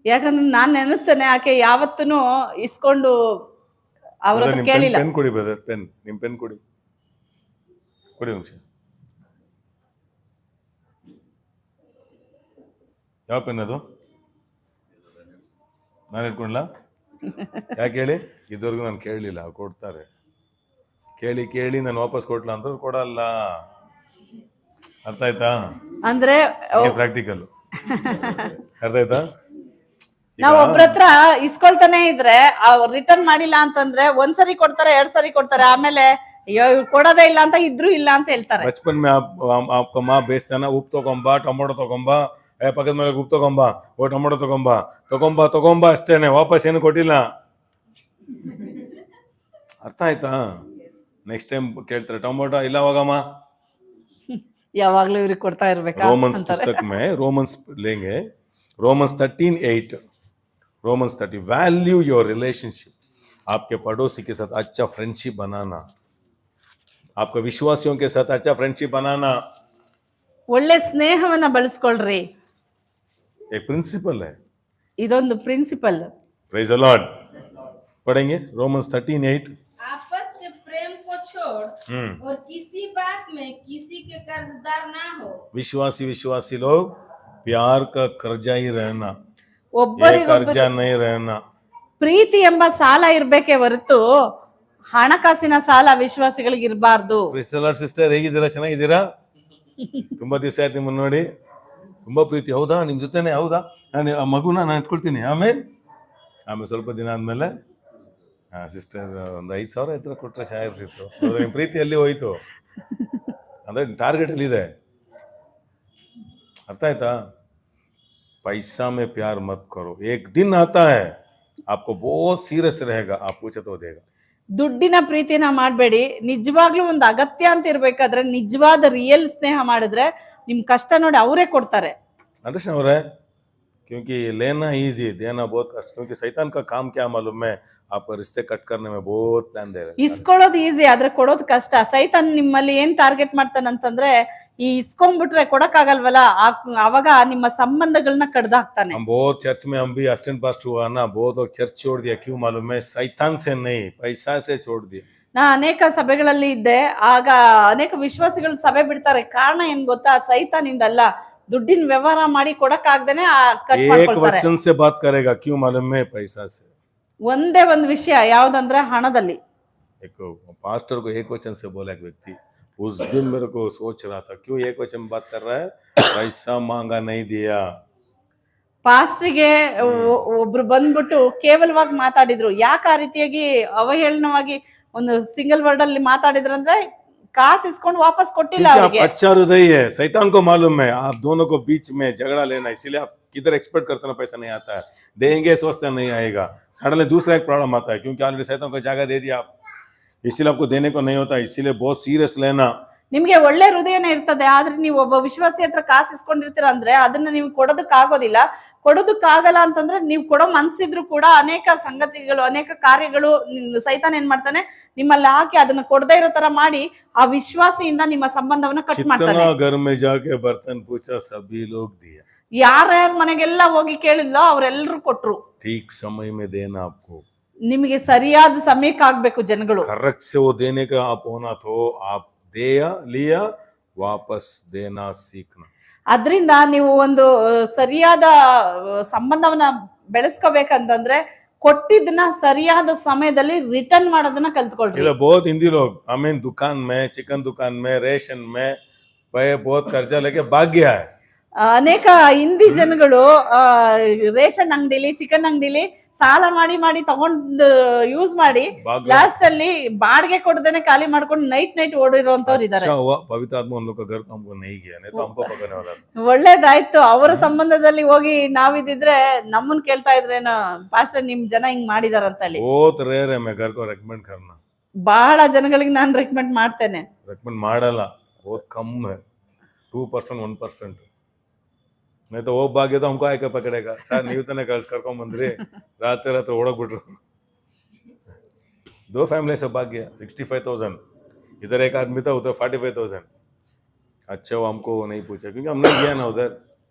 ಯಾಕಂದ್ರೆ ನಾನ್ ನೆನೆಸ್ತೇನೆ ಆಕೆ ಯಾವತ್ತೂ ಇಸ್ಕೊಂಡು ಅವ್ರ Brother, ಹತ್ರ ನಿಮ್ ಕೇಳಿಲ್ಲ. ಪೆನ್ ಕೊಡಿ ಬ್ರದರ್, ನಿಮ್ ಪೆನ್ ಕೊಡಿ ನಿಮಿಷ. ಯಾವ ಪೆನ್ ಅದು? ನಾನು ಇಟ್ಕೊಂಡ್ಲಾ? ಯಾಕೆ ಹೇಳಿ, ಇದುವರೆಗೂ ನಾನು ಕೇಳಲಿಲ್ಲ, ಅವ್ರು ಕೊಡ್ತಾರೆ. ಕೇಳಿ ನಾನು ವಾಪಸ್ ಕೊಡ್ಲಾ ಅಂತ ಕೊಡಲ್ಲ. ಅರ್ಥ ಆಯ್ತಾ? ಅಂದ್ರೆ ಪ್ರಾಕ್ಟಿಕಲ್ ಅರ್ಥ ಆಯ್ತಾ? ನಾವ್ ಒಬ್ರ ಹತ್ರ ಇಸ್ಕೊಳ್ತಾನೆ ಇದ್ರೆ ಅವ್ರು ರಿಟರ್ನ್ ಮಾಡಿಲ್ಲ ಅಂತಂದ್ರೆ ಒಂದ್ಸರಿ ಕೊಡ್ತಾರೆ, 2 ಸರಿ ಕೊಡ್ತಾರೆ, ಆಮೇಲೆ ಅಯ್ಯೋ ಇವ್ರು ಕೊಡೋದೇ ಇಲ್ಲ ಅಂತ ಇದ್ರು ಇಲ್ಲ ಅಂತ ಹೇಳ್ತಾರೆ. ಬಚಪನ್ ಮೇ आपका माँ बेचता ना, ಉಪ್ಪು ತಗೊಂಬ, ಟೊಮೊಟೊ ತಗೊಂಬ, ಪಕ್ಕದ ಮೇಲೆ ಉಪ್ಪು ತಗೊಂಬ, ಓ ಟೊಮೊಟೊ ತಗೊಂಬ ಅಷ್ಟೇನೆ, ವಾಪಸ್ ಏನು ಕೊಟ್ಟಿಲ್ಲ. ಅರ್ಥ ಆಯ್ತಾ? ನೆಕ್ಸ್ಟ್ ಟೈಮ್ ಕೇಳ್ತಾರೆ ಟೊಮೊಟೊ ಇಲ್ಲ ಹೋಗಮ್ಮ. ಯಾವಾಗ್ಲೂ ಇವ್ರಿಗೆ ಕೊಡ್ತಾ ಇರ್ಬೇಕಾ? रोमन्स पुस्तक में रोमन्स लेंगे, Romans 13:8, Romans 30, value your relationship, आपके पड़ोसी के साथ अच्छा फ्रेंडशिप बनाना, आपके विश्वासियों के साथ अच्छा फ्रेंडशिप बनाना ಒಳ್ಳೆ ಸ್ನೇಹವನ್ನ ಬಳಸ್ಕೊಳ್ರಿ. एक प्रिंसिपल है। ಇದೊಂದು ಪ್ರಿನ್ಸಿಪಲ್. Praise the Lord. पढ़ेंगे रोमन्स 13:8। आपस के प्रेम को छोड़ और किसी बात में किसी के कर्जदार ना हो। विश्वासी लोग प्यार का कर्जा ही रहना, ये ಒಬ್ಬರಿಗೊಬ್ಬರು कर्जा नहीं रहना। ಪ್ರೀತಿ ಎಂಬ ಸಾಲ ಇರ್ಬೇಕೇ ಹೊರತು ಹಣಕಾಸಿನ ಸಾಲ ವಿಶ್ವಾಸಿಗಳಿಗೆ ಇರಬಾರ್ದು. ಪ್ರೇಸ್ ದ ಲಾರ್ಡ್ ಸಿಸ್ಟರ್, ಹೇಗಿದ್ದೀರಾ? ಚೆನ್ನಾಗಿದ್ದೀರಾ? ತುಂಬಾ ದಿವಸ ಆಯ್ತು ನಿಮ್ಮನ್ನು ನೋಡಿ. ತುಂಬಾ ಪ್ರೀತಿ. ಹೌದಾ? ನಿಮ್ ಜೊತೆನೆ? ಹೌದಾ? ನಾನು ಆ ಮಗುನ ನಾನು ಎತ್ಕೊಳ್ತೀನಿ. ಆಮೇಲೆ ಸ್ವಲ್ಪ ದಿನ ಆದ್ಮೇಲೆ ಸಿಸ್ಟರ್ ಒಂದು 5,000 ಎತ್ತರ ಕೊಟ್ಟರೆ ಚೆನ್ನಾಗಿರ್ತಿತ್ತು. ನಿಮ್ಮ ಪ್ರೀತಿ ಎಲ್ಲಿ ಹೋಯ್ತು ಅಂದ್ರೆ ಟಾರ್ಗೆಟ್ ಎಲ್ಲಿದೆ? ಅರ್ಥ ಆಯ್ತಾ? पैसा में प्यार मत करो, एक दिन आता है आपको बहुत सीरियस रहेगा, आप पूछे तो देगा। ದುಡ್ಡಿನ ಪ್ರೀತಿನ ಮಾಡಬೇಡಿ. ನಿಜವಾಗ್ಲೂ ಒಂದು ಅಗತ್ಯ ಅಂತ ಇರ್ಬೇಕಾದ್ರೆ ನಿಜವಾದ ರಿಯಲ್ ಸ್ನೇಹ ಮಾಡಿದ್ರೆ ನಿಮ್ ಕಷ್ಟ ನೋಡಿ ಅವರೇ ಕೊಡ್ತಾರೆ. अंडरस्टैंड हो रहा है? क्योंकि लेना इजी, देना बहुत कष्ट, क्योंकि शैतान का काम क्या मालूम है? आपका रिश्ते कट करने में बहुत प्लान दे रहे हैं। ಇಸ್ಕೊಳ್ಳೋದು ಈಸಿ, ಆದ್ರೆ ಕೊಡೋದು ಕಷ್ಟ. ಸೈತಾನ್ ನಿಮ್ಮಲ್ಲಿ ಏನ್ ಟಾರ್ಗೆಟ್ ಮಾಡ್ತಾನಂತಂದ್ರೆ ಈ ಇಸ್ಕೊಂಡ್ಬಿಟ್ರೆ ಕೊಡಕ್ಕಾಗಲ್ವಲ್ಲ, ಅವಾಗ ನಿಮ್ಮ ಸಂಬಂಧಗಳನ್ನ ಕಡ್ದಾಕ್ತಾನೆ. हम बहुत चर्च में, हम भी असिस्टेंट पास्टर हुआ ना, बहुत लोग चर्च छोड़ दिया, क्यों मालूम है? शैतान से नहीं, पैसा से छोड़ दिया। ನಾ ಅನೇಕ ಸಭೆಗಳಲ್ಲಿ ಇದ್ದೆ, ಆಗ ಅನೇಕ ವಿಶ್ವಾಸಿಗಳು ಸಭೆ ಬಿಡ್ತಾರೆ. ಕಾರಣ ಏನ್ ಗೊತ್ತಾ? ಸೈತಾನಿಂದಲ್ಲ, ದುಡ್ಡಿನ ವ್ಯವಹಾರ ಮಾಡಿ ಕೊಡಕ್ಕಾಗ್ದೇನೆ ಕಟ್ एक ಮಾಡ್ಕೊಳ್ತಾರೆ. वचन से बात करेगा, क्यों मालूम है? पैसा से। ಒಂದೇ ಒಂದು ವಿಷಯ ಯಾವ್ದಂದ್ರೆ ಹಣದಲ್ಲಿ. एक पास्टर को एक वचन से बोला एक व्यक्ति, उस दिन मेरे को सोच रहा था, क्यों एक वचन में बात कर रहा है? पैसा मांगा नहीं दिया। ಪಾಸ್ಟ್ರಿಗೆ ಒಬ್ರು ಬಂದ್ಬಿಟ್ಟು ಕೇವಲವಾಗಿ ಮಾತಾಡಿದ್ರು. ಯಾಕೆ ಆ ರೀತಿಯಾಗಿ ಅವಹೇಳನವಾಗಿ ಒಂದು ಸಿಂಗಲ್ ವರ್ಡ್ ಅಲ್ಲಿ ಮಾತಾಡಿದ್ರಂದ್ರೆ ಕಾಸು ಇಸ್ಕೊಂಡು ವಾಪಸ್ ಕೊಟ್ಟಿಲ್ಲ आप ಅವ್ರಿಗೆ. अच्छा हृदय है, शैतान को मालूम है आप दोनों को बीच में झगड़ा लेना, इसीलिए आप किधर एक्सपेक्ट करते ना पैसा नहीं आता है, देंगे सोचते नहीं आएगा, सडनली दूसरा एक प्रॉब्लम आता है, क्योंकि ऑलरेडी शैतान को जगह दे दिया आप, इसीलिए आपको देने को नहीं होता, इसीलिए बहुत सीरियस लेना। ನಿಮ್ಗೆ ಒಳ್ಳೆ ಹೃದಯನೇ ಇರ್ತದೆ, ಆದ್ರೆ ನೀವು ಒಬ್ಬ ವಿಶ್ವಾಸಿ ಹತ್ರ ಕಾಸು ಇಸ್ಕೊಂಡಿರ್ತೀರ ಅಂದ್ರೆ ಅದನ್ನ ನೀವು ಕೊಡೋದಕ್ಕಾಗೋದಿಲ್ಲ. ಕೊಡೋದಕ್ಕಾಗಲ್ಲ ಅಂತಂದ್ರೆ ನೀವು ಕೊಡೋ ಮನ್ಸಿದ್ರು ಕೂಡ ಅನೇಕ ಸಂಗತಿಗಳು, ಅನೇಕ ಕಾರ್ಯಗಳು ಸೈತಾನ್ ಏನ್ ಮಾಡ್ತಾನೆ, ನಿಮ್ಮಲ್ಲಿ ಹಾಕಿ ಅದನ್ನ ಕೊಡದೇ ಇರೋ ತರ ಮಾಡಿ ಆ ವಿಶ್ವಾಸಿಯಿಂದ ನಿಮ್ಮ ಸಂಬಂಧವನ್ನ ಕಟ್ ಮಾಡ್ತಾನೆ. कितना घर में जाके बर्तन पूछा, सभी लोग दिया। ಯಾರ್ಯಾರ ಮನೆಗೆಲ್ಲ ಹೋಗಿ ಕೇಳಿದ್ಲೋ ಅವರೆಲ್ಲರೂ ಕೊಟ್ರು. ठीक समय में देना आपको, ನಿಮಗೆ ಸರಿಯಾದ ಸಮಯಕ್ಕೆ ಆಗ್ಬೇಕು ಜನಗಳು. करेक्ट से वो देने का आप होना, तो आप दिया लिया, वापस देना सीखना। ಅದ್ರಿಂದ ನೀವು ಒಂದು ಸರಿಯಾದ ಸಂಬಂಧವನ್ನ ಬೆಳೆಸ್ಕೋಬೇಕಂತಂದ್ರೆ ಕೊಟ್ಟಿದ್ದನ್ನ ಸರಿಯಾದ ಸಮಯದಲ್ಲಿ ರಿಟರ್ನ್ ಮಾಡೋದನ್ನ ಕಲ್ತ್ಕೊಳ್ರಿ. इधर बहुत हिंदी लोग, आई मीन दुकान में, चिकन दुकान में, रेशन में बहुत कर्जा लेके भाग गया है। ಅನೇಕ ಹಿಂದಿ ಜನಗಳು ರೇಷನ್ ಅಂಗಡಿಲಿ, ಚಿಕನ್ ಅಂಗಡಿಲಿ ಸಾಲ ಮಾಡಿ ಮಾಡಿ ತಗೊಂಡು ಯೂಸ್ ಮಾಡಿ ಲಾಸ್ಟ್ ಅಲ್ಲಿ ಬಾಡಿಗೆ ಕೊಡದೇನೆ ಖಾಲಿ ಮಾಡ್ಕೊಂಡು ನೈಟ್ ಓಡಿರುವಂತವ್ರು ಇದಾರೆ. अच्छा हुआ पवित्र आत्मा उन लोग का घर हमको नहीं गया, नहीं तो हमको पकड़ने वाला था। ಒಳ್ಳೇದಾಯ್ತು, ಅವರ ಸಂಬಂಧದಲ್ಲಿ ಹೋಗಿ ನಾವಿದ್ದಿದ್ರೆ ನಮ್ಮನ್ ಕೇಳ್ತಾ ಇದ್ರೇನೋ, ಪಾಸ್ಟರ್ ನಿಮ್ ಜನ ಹಿಂಗ್ ಮಾಡಿದಾರಂತ ಅಲ್ಲಿ. बहुत रेयर है मैं घर को रेकमेंड करना। ಬಹಳ ಜನಗಳಿಗೆ ನಾನು ರೆಕಮೆಂಡ್ ಮಾಡ್ತೇನೆ. रेकमेंड ಮಾಡಲ್ಲ, बहुत कम है, 2% 1%. नहीं तो वो भाग्य तो हमको आके पकड़ेगा, सर ನೀವು ತಾನೇ ಕರ್ಕೊಂಡ್ ಬಂದ್ರಿ, ರಾತ್ರಿ ಓಡೋಗ್ಬಿಟ್ರು. 2 फैमिली से भाग्य 65,000, इधर एक आदमी था उधर 45,000. अच्छा वो हमको नहीं पूछा क्योंकि हमने किया ना उधर.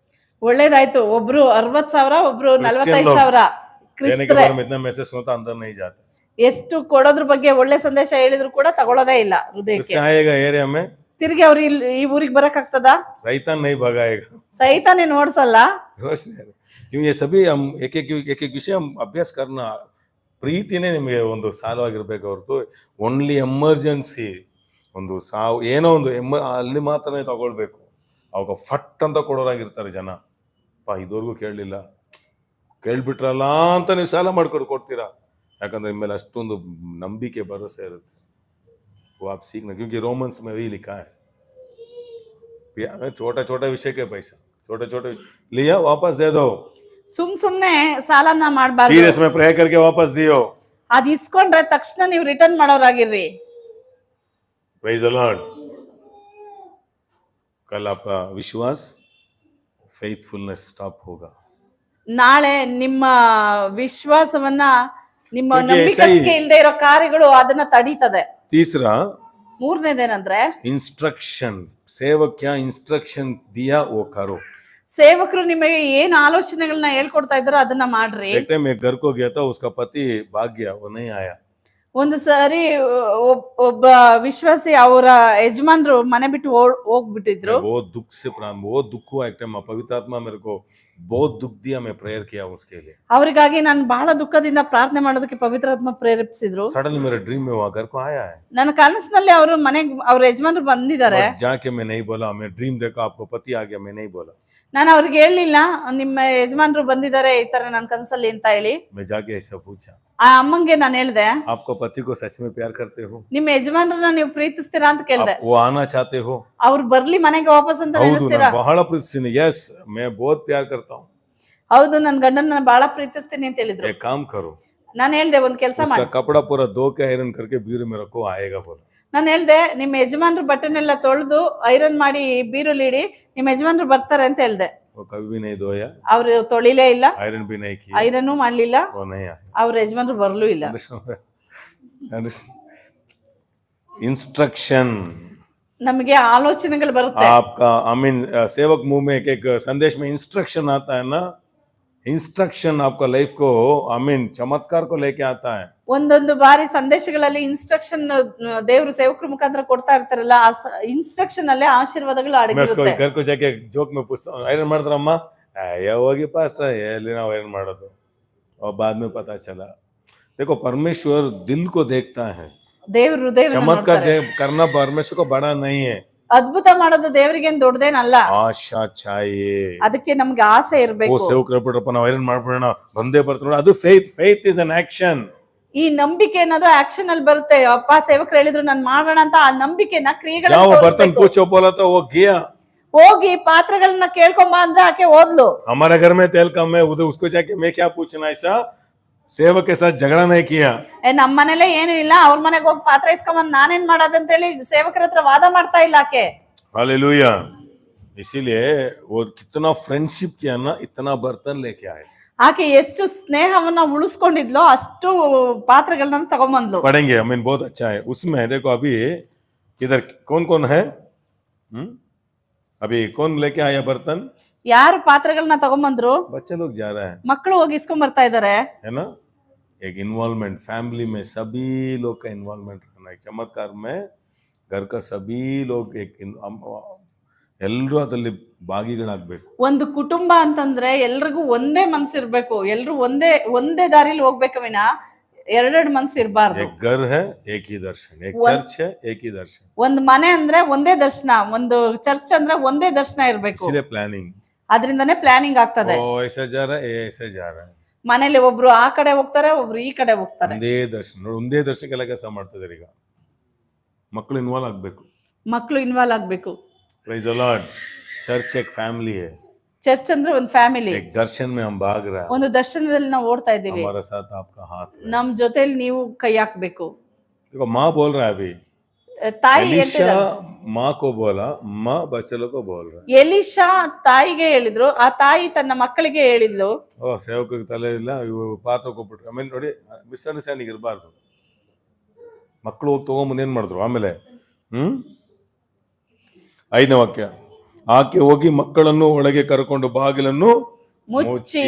ಒಳ್ಳೇದಾಯ್ತು. ಒಬ್ರು 60,000, ಒಬ್ರು 45,000 देने के बारे में इतना मैसेज सुनता अंदर नहीं जाता. ಎಷ್ಟು ಕೊಡೋದ್ರ ಬಗ್ಗೆ ಒಳ್ಳೆ ಸಂದೇಶ ಹೇಳಿದ್ರು ಕೂಡ ತಗೊಳ್ಳೋದೇ ಇಲ್ಲ ಹೃದಯಕ್ಕೆ. उससे आएगा एरिया में, ತಿರ್ಗಿ ಅವ್ರು ಈ ಊರಿಗೆ ಬರಕ್ ಆಗ್ತದ? शैतान नहीं भगाएगा. ಸೈತಾನೇನ್ ಓಡ್ಸಲ್ಲ. क्यों ये सभी हम एक एक विषय हम अभ्यास करना. ಪ್ರೀತಿನೇ ನಿಮಗೆ ಒಂದು ಸಾಲವಾಗಿರ್ಬೇಕು ಹೊರತು ಓನ್ಲಿ ಎಮರ್ಜೆನ್ಸಿ ಒಂದು ಸಾವು ಏನೋ ಒಂದು ಅಲ್ಲಿ ಮಾತ್ರನೇ ತಗೊಳ್ಬೇಕು. ಅವಾಗ ಫಟ್ ಅಂತ ಕೊಡೋರಾಗಿರ್ತಾರೆ ಜನ. ಇದುವರೆಗೂ ಕೇಳಲಿಲ್ಲ, ಕೇಳ್ಬಿಟ್ರಲ್ಲ ಅಂತ ನೀವು ಸಾಲ ಮಾಡ್ಕೊಂಡು ಕೊಡ್ತೀರಾ. ಯಾಕಂದ್ರೆ ನಿಮ್ಮ ಮೇಲೆ ಅಷ್ಟೊಂದು ನಂಬಿಕೆ ಭರೋಸೆ ಇರುತ್ತೆ. आप सीखना क्योंकि रोमन्स में वही लिखा है, छोटा छोटा विषय के पैसा, छोटे छोटे लिया वापस दे दो. ಸುಮ್ನೆ ಸಾಲನ ಮಾಡ್ಬಾರ್ದು. सीरियस में प्रे करके वापस दियो. ಅದ್ ಇಸ್ಕೊಂಡ್ರೆ ತಕ್ಷಣ ನೀವು ರಿಟರ್ನ್ ಮಾಡೋರಾಗಿರ್ರಿ. Praise the Lord. कल आपका विश्वास फेथफुलनेस स्टॉप होगा. ನಾಳೆ ನಿಮ್ಮ ವಿಶ್ವಾಸವನ್ನ, ನಿಮ್ಮ क्योंकि ನಂಬಿಕೆ ಇಲ್ಲದೆ ಇರೋ ಕಾರ್ಯಗಳು ಅದನ್ನ ತಡೀತದೆ. तीसरा, ಮೂರನೇದೇನಂದ್ರೆ इंस्ट्रक्शन. सेवक क्या इंस्ट्रक्शन दिया वो करो. ಸೇವಕರು ನಿಮಗೆ ಏನ್ ಆಲೋಚನೆಗಳನ್ನ ಹೇಳ್ಕೊಡ್ತಾ ಇದ್ದಾರೋ ಅದನ್ನ ಮಾಡ್ರಿ. एक टाइम एक घर को गया था, उसका पति भाग गया, वो नहीं आया. ಒಂದು ಸಾರಿ ಒಬ್ಬ ವಿಶ್ವಾಸಿ ಅವರ ಯಜಮಾನ್ರು ಮನೆ ಬಿಟ್ಟು ಹೋಗ್ಬಿಟ್ಟಿದ್ರು. बहुत दुख से बहुत दुख हुआ. एक टाइम पवित्र आत्मा मेरे को बहुत दुख दिया, मैं प्रेयर किया उसके लिए. ಅವರಿಗಾಗಿ ನಾನು ಬಹಳ ದುಃಖದಿಂದ ಪ್ರಾರ್ಥನೆ ಮಾಡೋದಕ್ಕೆ ಪವಿತ್ರಾತ್ಮ ಪ್ರೇರೇಪಿಸಿದ್ರು. सडनली मेरे ड्रीम में वो घर को आया है. ನನ್ನ ಕನಸಿನಲ್ಲಿ ಅವರು ಮನೆಗೆ ಅವ್ರ ಯಜಮಾನ್ರು ಬಂದಿದ್ದಾರೆ. जाके मैं नहीं बोला, मैं ड्रीम देखा आपको पति आ गया, मैं नहीं बोला. ನಾನು ಅವ್ರಿಗೆ ಹೇಳಿಲ್ಲ ನಿಮ್ಮ ಯಜಮಾನ್ರು ಬಂದಿದ್ದಾರೆ ಈ ತರ ನನ್ನ ಕನಸಲ್ಲಿ ಅಂತ ಹೇಳಿ. मैं जाके ऐसा पूछा, ಆ ಅಮ್ಮಂಗೆ ನಾನು ಹೇಳ್ದೆ, आपको पति को सच में प्यार करते हो? ನಿಮ್ಮ ಯಜಮಾನ್ರನ್ನ ನೀವು ಪ್ರೀತಿಸ್ತೀರಾ ಅಂತ ಕೇಳ್ದೆ. वो आना चाहते हो? ಅವ್ರು ಬರ್ಲಿ ಮನೆಗೆ ವಾಪಸ್ ಅಂತ ಹೌದು, ನೆನೆಸ್ತೀರಾ? ನಾನು ಬಹಳ ಪ್ರೀತಿಸ್ತೀನಿ. यस मैं बहुत प्यार करता हूं. ಹೌದು, ನನ್ನ ಗಂಡನ ಬಹಳ ಪ್ರೀತಿಸ್ತೀನಿ ಅಂತ ಹೇಳಿದ್ರು. एक काम करो, ನಾನು ಹೇಳ್ದೆ ಒಂದ್ ಕೆಲಸ उसका ಮಾಡಿ. कपड़ा पूरा धो के आयरन करके बीरू में रखो, आएगा बोला. ನಾನು ಹೇಳ್ದೆ ನಿಮ್ಮ ಯಜಮಾನ್ರು ಬಟ್ಟೆನೆಲ್ಲ ತೊಳೆದು ಐರನ್ ಮಾಡಿ ಬೀರುಲಿ ಇಡಿ, ನಿಮ್ಮ ಯಜಮಾನ್ರು ಬರ್ತಾರೆ ಅಂತ ಹೇಳ್ದೆ. वो कभी भी नहीं धोया, ಅವ್ರು ತೊಳಿಲೇ ಇಲ್ಲ, आयरन भी नहीं किया, ಐರನ್ನು ಮಾಡ್ಲಿಲ್ಲ, वो नहीं आया. ಅವ್ರ ಯಜಮಾನ್ರು ಬರ್ಲೂ ಇಲ್ಲ. इंस्ट्रक्शन. ನಮಗೆ ಆಲೋಚನೆಗಳು ಬರುತ್ತೆ. आपका आई मीन सेवक मुंह में एक संदेश में इंस्ट्रक्शन आता है ना. इंस्ट्रक्शन आपका लाइफ को आई मीन चमत्कार को लेके आता है. ಒಂದೊಂದು ಬಾರಿ ಸಂದೇಶಗಳಲ್ಲಿ ಇನ್ಸ್ಟ್ರಕ್ಷನ್ ದೇವರು ಸೇವಕರ ಮುಖಾಂತರ ಕೊಡ್ತಾ ಇರ್ತಾರಲ್ಲ, ಆ ಇನ್ಸ್ಟ್ರಕ್ಷನ್ ಅಲ್ಲೇ ಆಶೀರ್ವಾದಗಳು मैं उसको ಅಡಗಿರುತ್ತೆ. घर को जाके जोक में पूछता हूँ, आयरन ಮಾಡ್ತಾರಮ್ಮ? ಹೋಗಿ पास्टर ಎಲ್ಲಿ ನಾವು आयरन ಮಾಡೋದು. और बाद में पता चला. देखो परमेश्वर दिल को देखता है, ದೇವ್ರ ಹೃದಯ चमत्कार करना परमेश्वर को बड़ा नहीं है. ಅದ್ಭುತ ಮಾಡೋದು ದೇವರಿಗೇನ್ ದೊಡ್ಡದೇನಲ್ಲ. ಆಶಾ ಛಾಯೆ. ಅದಕ್ಕೆ ನಮ್ಗೆ ಆಸೆ ಇರ್ಬೇಕು. ಸೇವಕರು ಬಿಡ್ರಪ್ಪ ನಾವು ಐರನ್ ಮಾಡ್ಬಿಡೋಣ, ಬಂದೇ ಬರ್ತಾರೆ. ಅದು ಫೇತ್ ಇಸ್ ಅನ್ ಆಕ್ಷನ್. ಈ ನಂಬಿಕೆ ಅನ್ನೋದು ಆಕ್ಷನ್ ಅಲ್ಲಿ ಬರುತ್ತೆ. ಅಪ್ಪ ಸೇವಕರು ಹೇಳಿದ್ರು ನಾನು ಮಾಡೋಣ ಅಂತ ಆ ನಂಬಿಕೆನ ಯಾವ ಬರ್ತನ್ ಕ್ರಿಯೆಗಳು ಪೂछो बोला तो वो गया. ಹೋಗಿ ಪಾತ್ರೆಗಳನ್ನ ಕೇಳ್ಕೊಂಬ ಅಂದ್ರೆ ಆಕೆ ಹೋದ್ಲು. हमारे घर में तेल कम है, उधर उसको जाके मैं क्या पूछना, ऐसा सेवक के साथ झगड़ा नहीं किया. ನಮ್ಮ ಮನೇಲೆ ಏನು ಇಲ್ಲ, ಅವ್ರ ಮನೆಗೆ ಹೋಗಿ ಪಾತ್ರೆ ಇಸ್ಕೊಂಬಂದ್ ನಾನೇನ್ ಮಾಡೋದಂತ ಹೇಳಿ ಸೇವಕರ ಹತ್ರ ವಾದ ಮಾಡ್ತಾ ಇಲ್ಲ ಆಕೆ. हालेलुया. इसीलिए वो कितना फ्रेंडशिप किया ना, इतना बर्तन लेके आए. ಆಕೆ ಎಷ್ಟು ಸ್ನೇಹವನ್ನ ಉಳಿಸ್ಕೊಂಡಿದ್ಲೋ ಅಷ್ಟು ಪಾತ್ರೆಗಳನ್ನ ತಗೊಂಬಂದ್ಲು. पढ़ेंगे, I mean बहुत अच्छा है. उसमें देखो अभी किधर कौन कौन है, अभी कौन लेके आया बर्तन? ಯಾರು ಪಾತ್ರೆಗಳನ್ನ ತಗೊಂಬಂದ್ರು? बच्चे लोग जा रहे हैं, ಮಕ್ಕಳು ಹೋಗಿ ಇಸ್ಕೊಂಡ್ ಬರ್ತಾ ಇದಾರೆ. है ना. एक इन्वॉल्वमेंट फैमिली में सभी लोग का इन्वॉल्वमेंट रहना है. चमत्कार में घर का सभी लोग एक ಎಲ್ಲರೂ ಅದರಲ್ಲಿ ಭಾಗಿಗಳಾಗಬೇಕು. ಒಂದು ಕುಟುಂಬ ಅಂತಂದ್ರೆ ಎಲ್ರಿಗೂ ಒಂದೇ ಮನ್ಸಿರ್ಬೇಕು, ಎಲ್ರು ಒಂದೇ ದಾರಿಲಿ ಹೋಗ್ಬೇಕು ವಿನ ಎರಡೆರಡು ಮನ್ಸು ಇರಬಾರ್ದು. एक घर है एक ही दर्शन, एक चर्च है एक ही दर्शन. ಒಂದು ಮನೆ ಅಂದ್ರೆ ಒಂದೇ ದರ್ಶನ, ಒಂದು ಚರ್ಚ್ ಅಂದ್ರೆ ಒಂದೇ ದರ್ಶನ ಇರ್ಬೇಕು. इसलिए प्लानिंग, ಅದರಿಂದಾನೇ ಪ್ಲಾನಿಂಗ್ ಆಗ್ತದೆ. वो ऐसे जा रहा है, ये ऐसे जा रहा है. ಮನೇಲಿ ಒಬ್ರು ಆ ಕಡೆ ಹೋಗ್ತಾರೆ, ಒಬ್ರು ಈ ಕಡೆ ಹೋಗ್ತಾರೆ. ಒಂದೇ ದರ್ಶನ ನೋಡಿ, ಒಂದೇ ದರ್ಶನಕ್ಕೆಲ್ಲ ಕೆಲಸ ಮಾಡ್ತಿದ್ದಾರೆ. ಈಗ ಮಕ್ಕಳು ಇನ್ವಾಲ್ವ್ ಆಗಬೇಕು, ಮಕ್ಕಳು ಇನ್ವಾಲ್ವ್ ಆಗ್ಬೇಕು. Praise the Lord. चर्च एक फैमिली है, ಚರ್ಚ್ ಅಂದ್ರೆ ಒಂದು ಫ್ಯಾಮಿಲಿ. एक दर्शन में हम भाग रहे हैं, ಒಂದು ದರ್ಶನದಲ್ಲಿ ನಾವು ಓಡ್ತಾ ಇದ್ದೀವಿ. हमारे साथ आपका हाथ है. ನಮ್ ಜೊತೆಲಿ ನೀವು ಕೈ ಹಾಕ್ಬೇಕು. देखो माँ बोल रहा है अभी, ತಾಯಿ एलिशा ಹೇಳ್ತಿದ್ದಾರೆ. माँ को बोला, माँ बच्चे लोग को बोल रहा है. ಎಲಿಷಾ ತಾಯಿಗೆ ಹೇಳಿದ್ರು, ಆ ತಾಯಿ ತನ್ನ ಮಕ್ಕಳಿಗೆ ಹೇಳಿದ್ಲು. ಓ ಸೇವಕರಿಗೆ ತಲೆ ಇಲ್ಲ, ಇವು ಪಾತ್ರ ಕೊಟ್ಬಿಟ್ರು. ಆಮೇಲೆ ನೋಡಿ ಮಿಸ್ಅಂಡರ್ಸ್ಟ್ಯಾಂಡಿಂಗ್ ಇರಬಾರ್ದು. ಮಕ್ಕಳು ಹೋಗಿ ತಗೊಂಬಂದು ಏನ್ ಮಾಡಿದ್ರು ಆಮೇಲೆ 5ನೇ ವಾಕ್ಯ, ಆಕೆ ಹೋಗಿ ಮಕ್ಕಳನ್ನು ಒಳಗೆ ಕರ್ಕೊಂಡು ಬಾಗಿಲನ್ನು ಮುಚ್ಚಿ.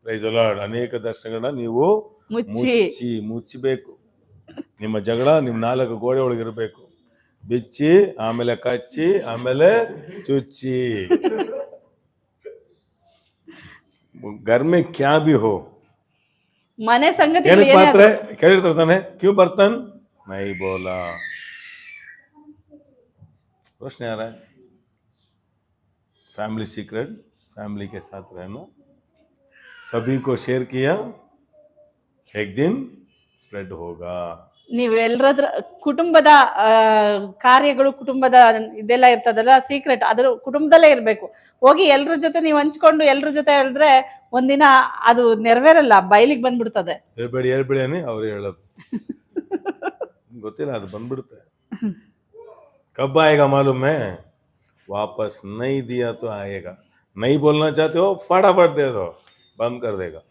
Praise the lord. ಅನೇಕ ದರ್ಶನಗಳನ್ನ ನೀವು ಮುಚ್ಚಬೇಕು. ನಿಮ್ಮ ಜಗಳ ನಿಮ್ಮ 4 ಗೋಡೆ ಒಳಗಿರ್ಬೇಕು. ಬಿಚ್ಚಿ, ಆಮೇಲೆ ಕಚ್ಚಿ, ಆಮೇಲೆ ಚುಚ್ಚಿ. घर में क्या भी हो, ಮನೆ ಸಂಗತಿ ಏನಕ್ಕೆ ಪಾತ್ರೆ ಕೇಳಿರ್ತಾರೆ ತಾನೆ, ಕ್ಯೂ ಬರ್ತನ್ ನೈ ಬೋಲಾ. प्रश्न आ रहा है, फैमिली सीक्रेट, फैमिली के साथ रहना, सभी को शेयर किया, एक दिन स्प्रेड होगा. ನೀವೆಲ್ಲರ ಕುಟುಂಬದ ಕಾರ್ಯಗಳು, ಕುಟುಂಬದ ಇದೆಲ್ಲ ಇರ್ತದಲ್ಲ ಸೀಕ್ರೆಟ್, ಅದ್ರ ಕುಟುಂಬದಲ್ಲೇ ಇರ್ಬೇಕು. ಹೋಗಿ ಎಲ್ರ ಜೊತೆ ನೀವು ಹಂಚ್ಕೊಂಡು ಎಲ್ರ ಜೊತೆ ಹೇಳಿದ್ರೆ ಒಂದಿನ ಅದು ನೆರವೇರಲ್ಲ, ಬಯಲಿಗೆ ಬಂದ್ಬಿಡ್ತದೆ. ಹೇಳ್ಬೇಡಿ ಅನ್ನಿ ಅವ್ರು ಹೇಳೋದು. ಗೊತ್ತಿಲ್ಲ, ಅದು ಬಂದ್ಬಿಡುತ್ತೆ. कब आएगा मालूम है, वापस नहीं दिया तो आएगा. नहीं बोलना चाहते हो फटाफट दे दो, बंद कर देगा.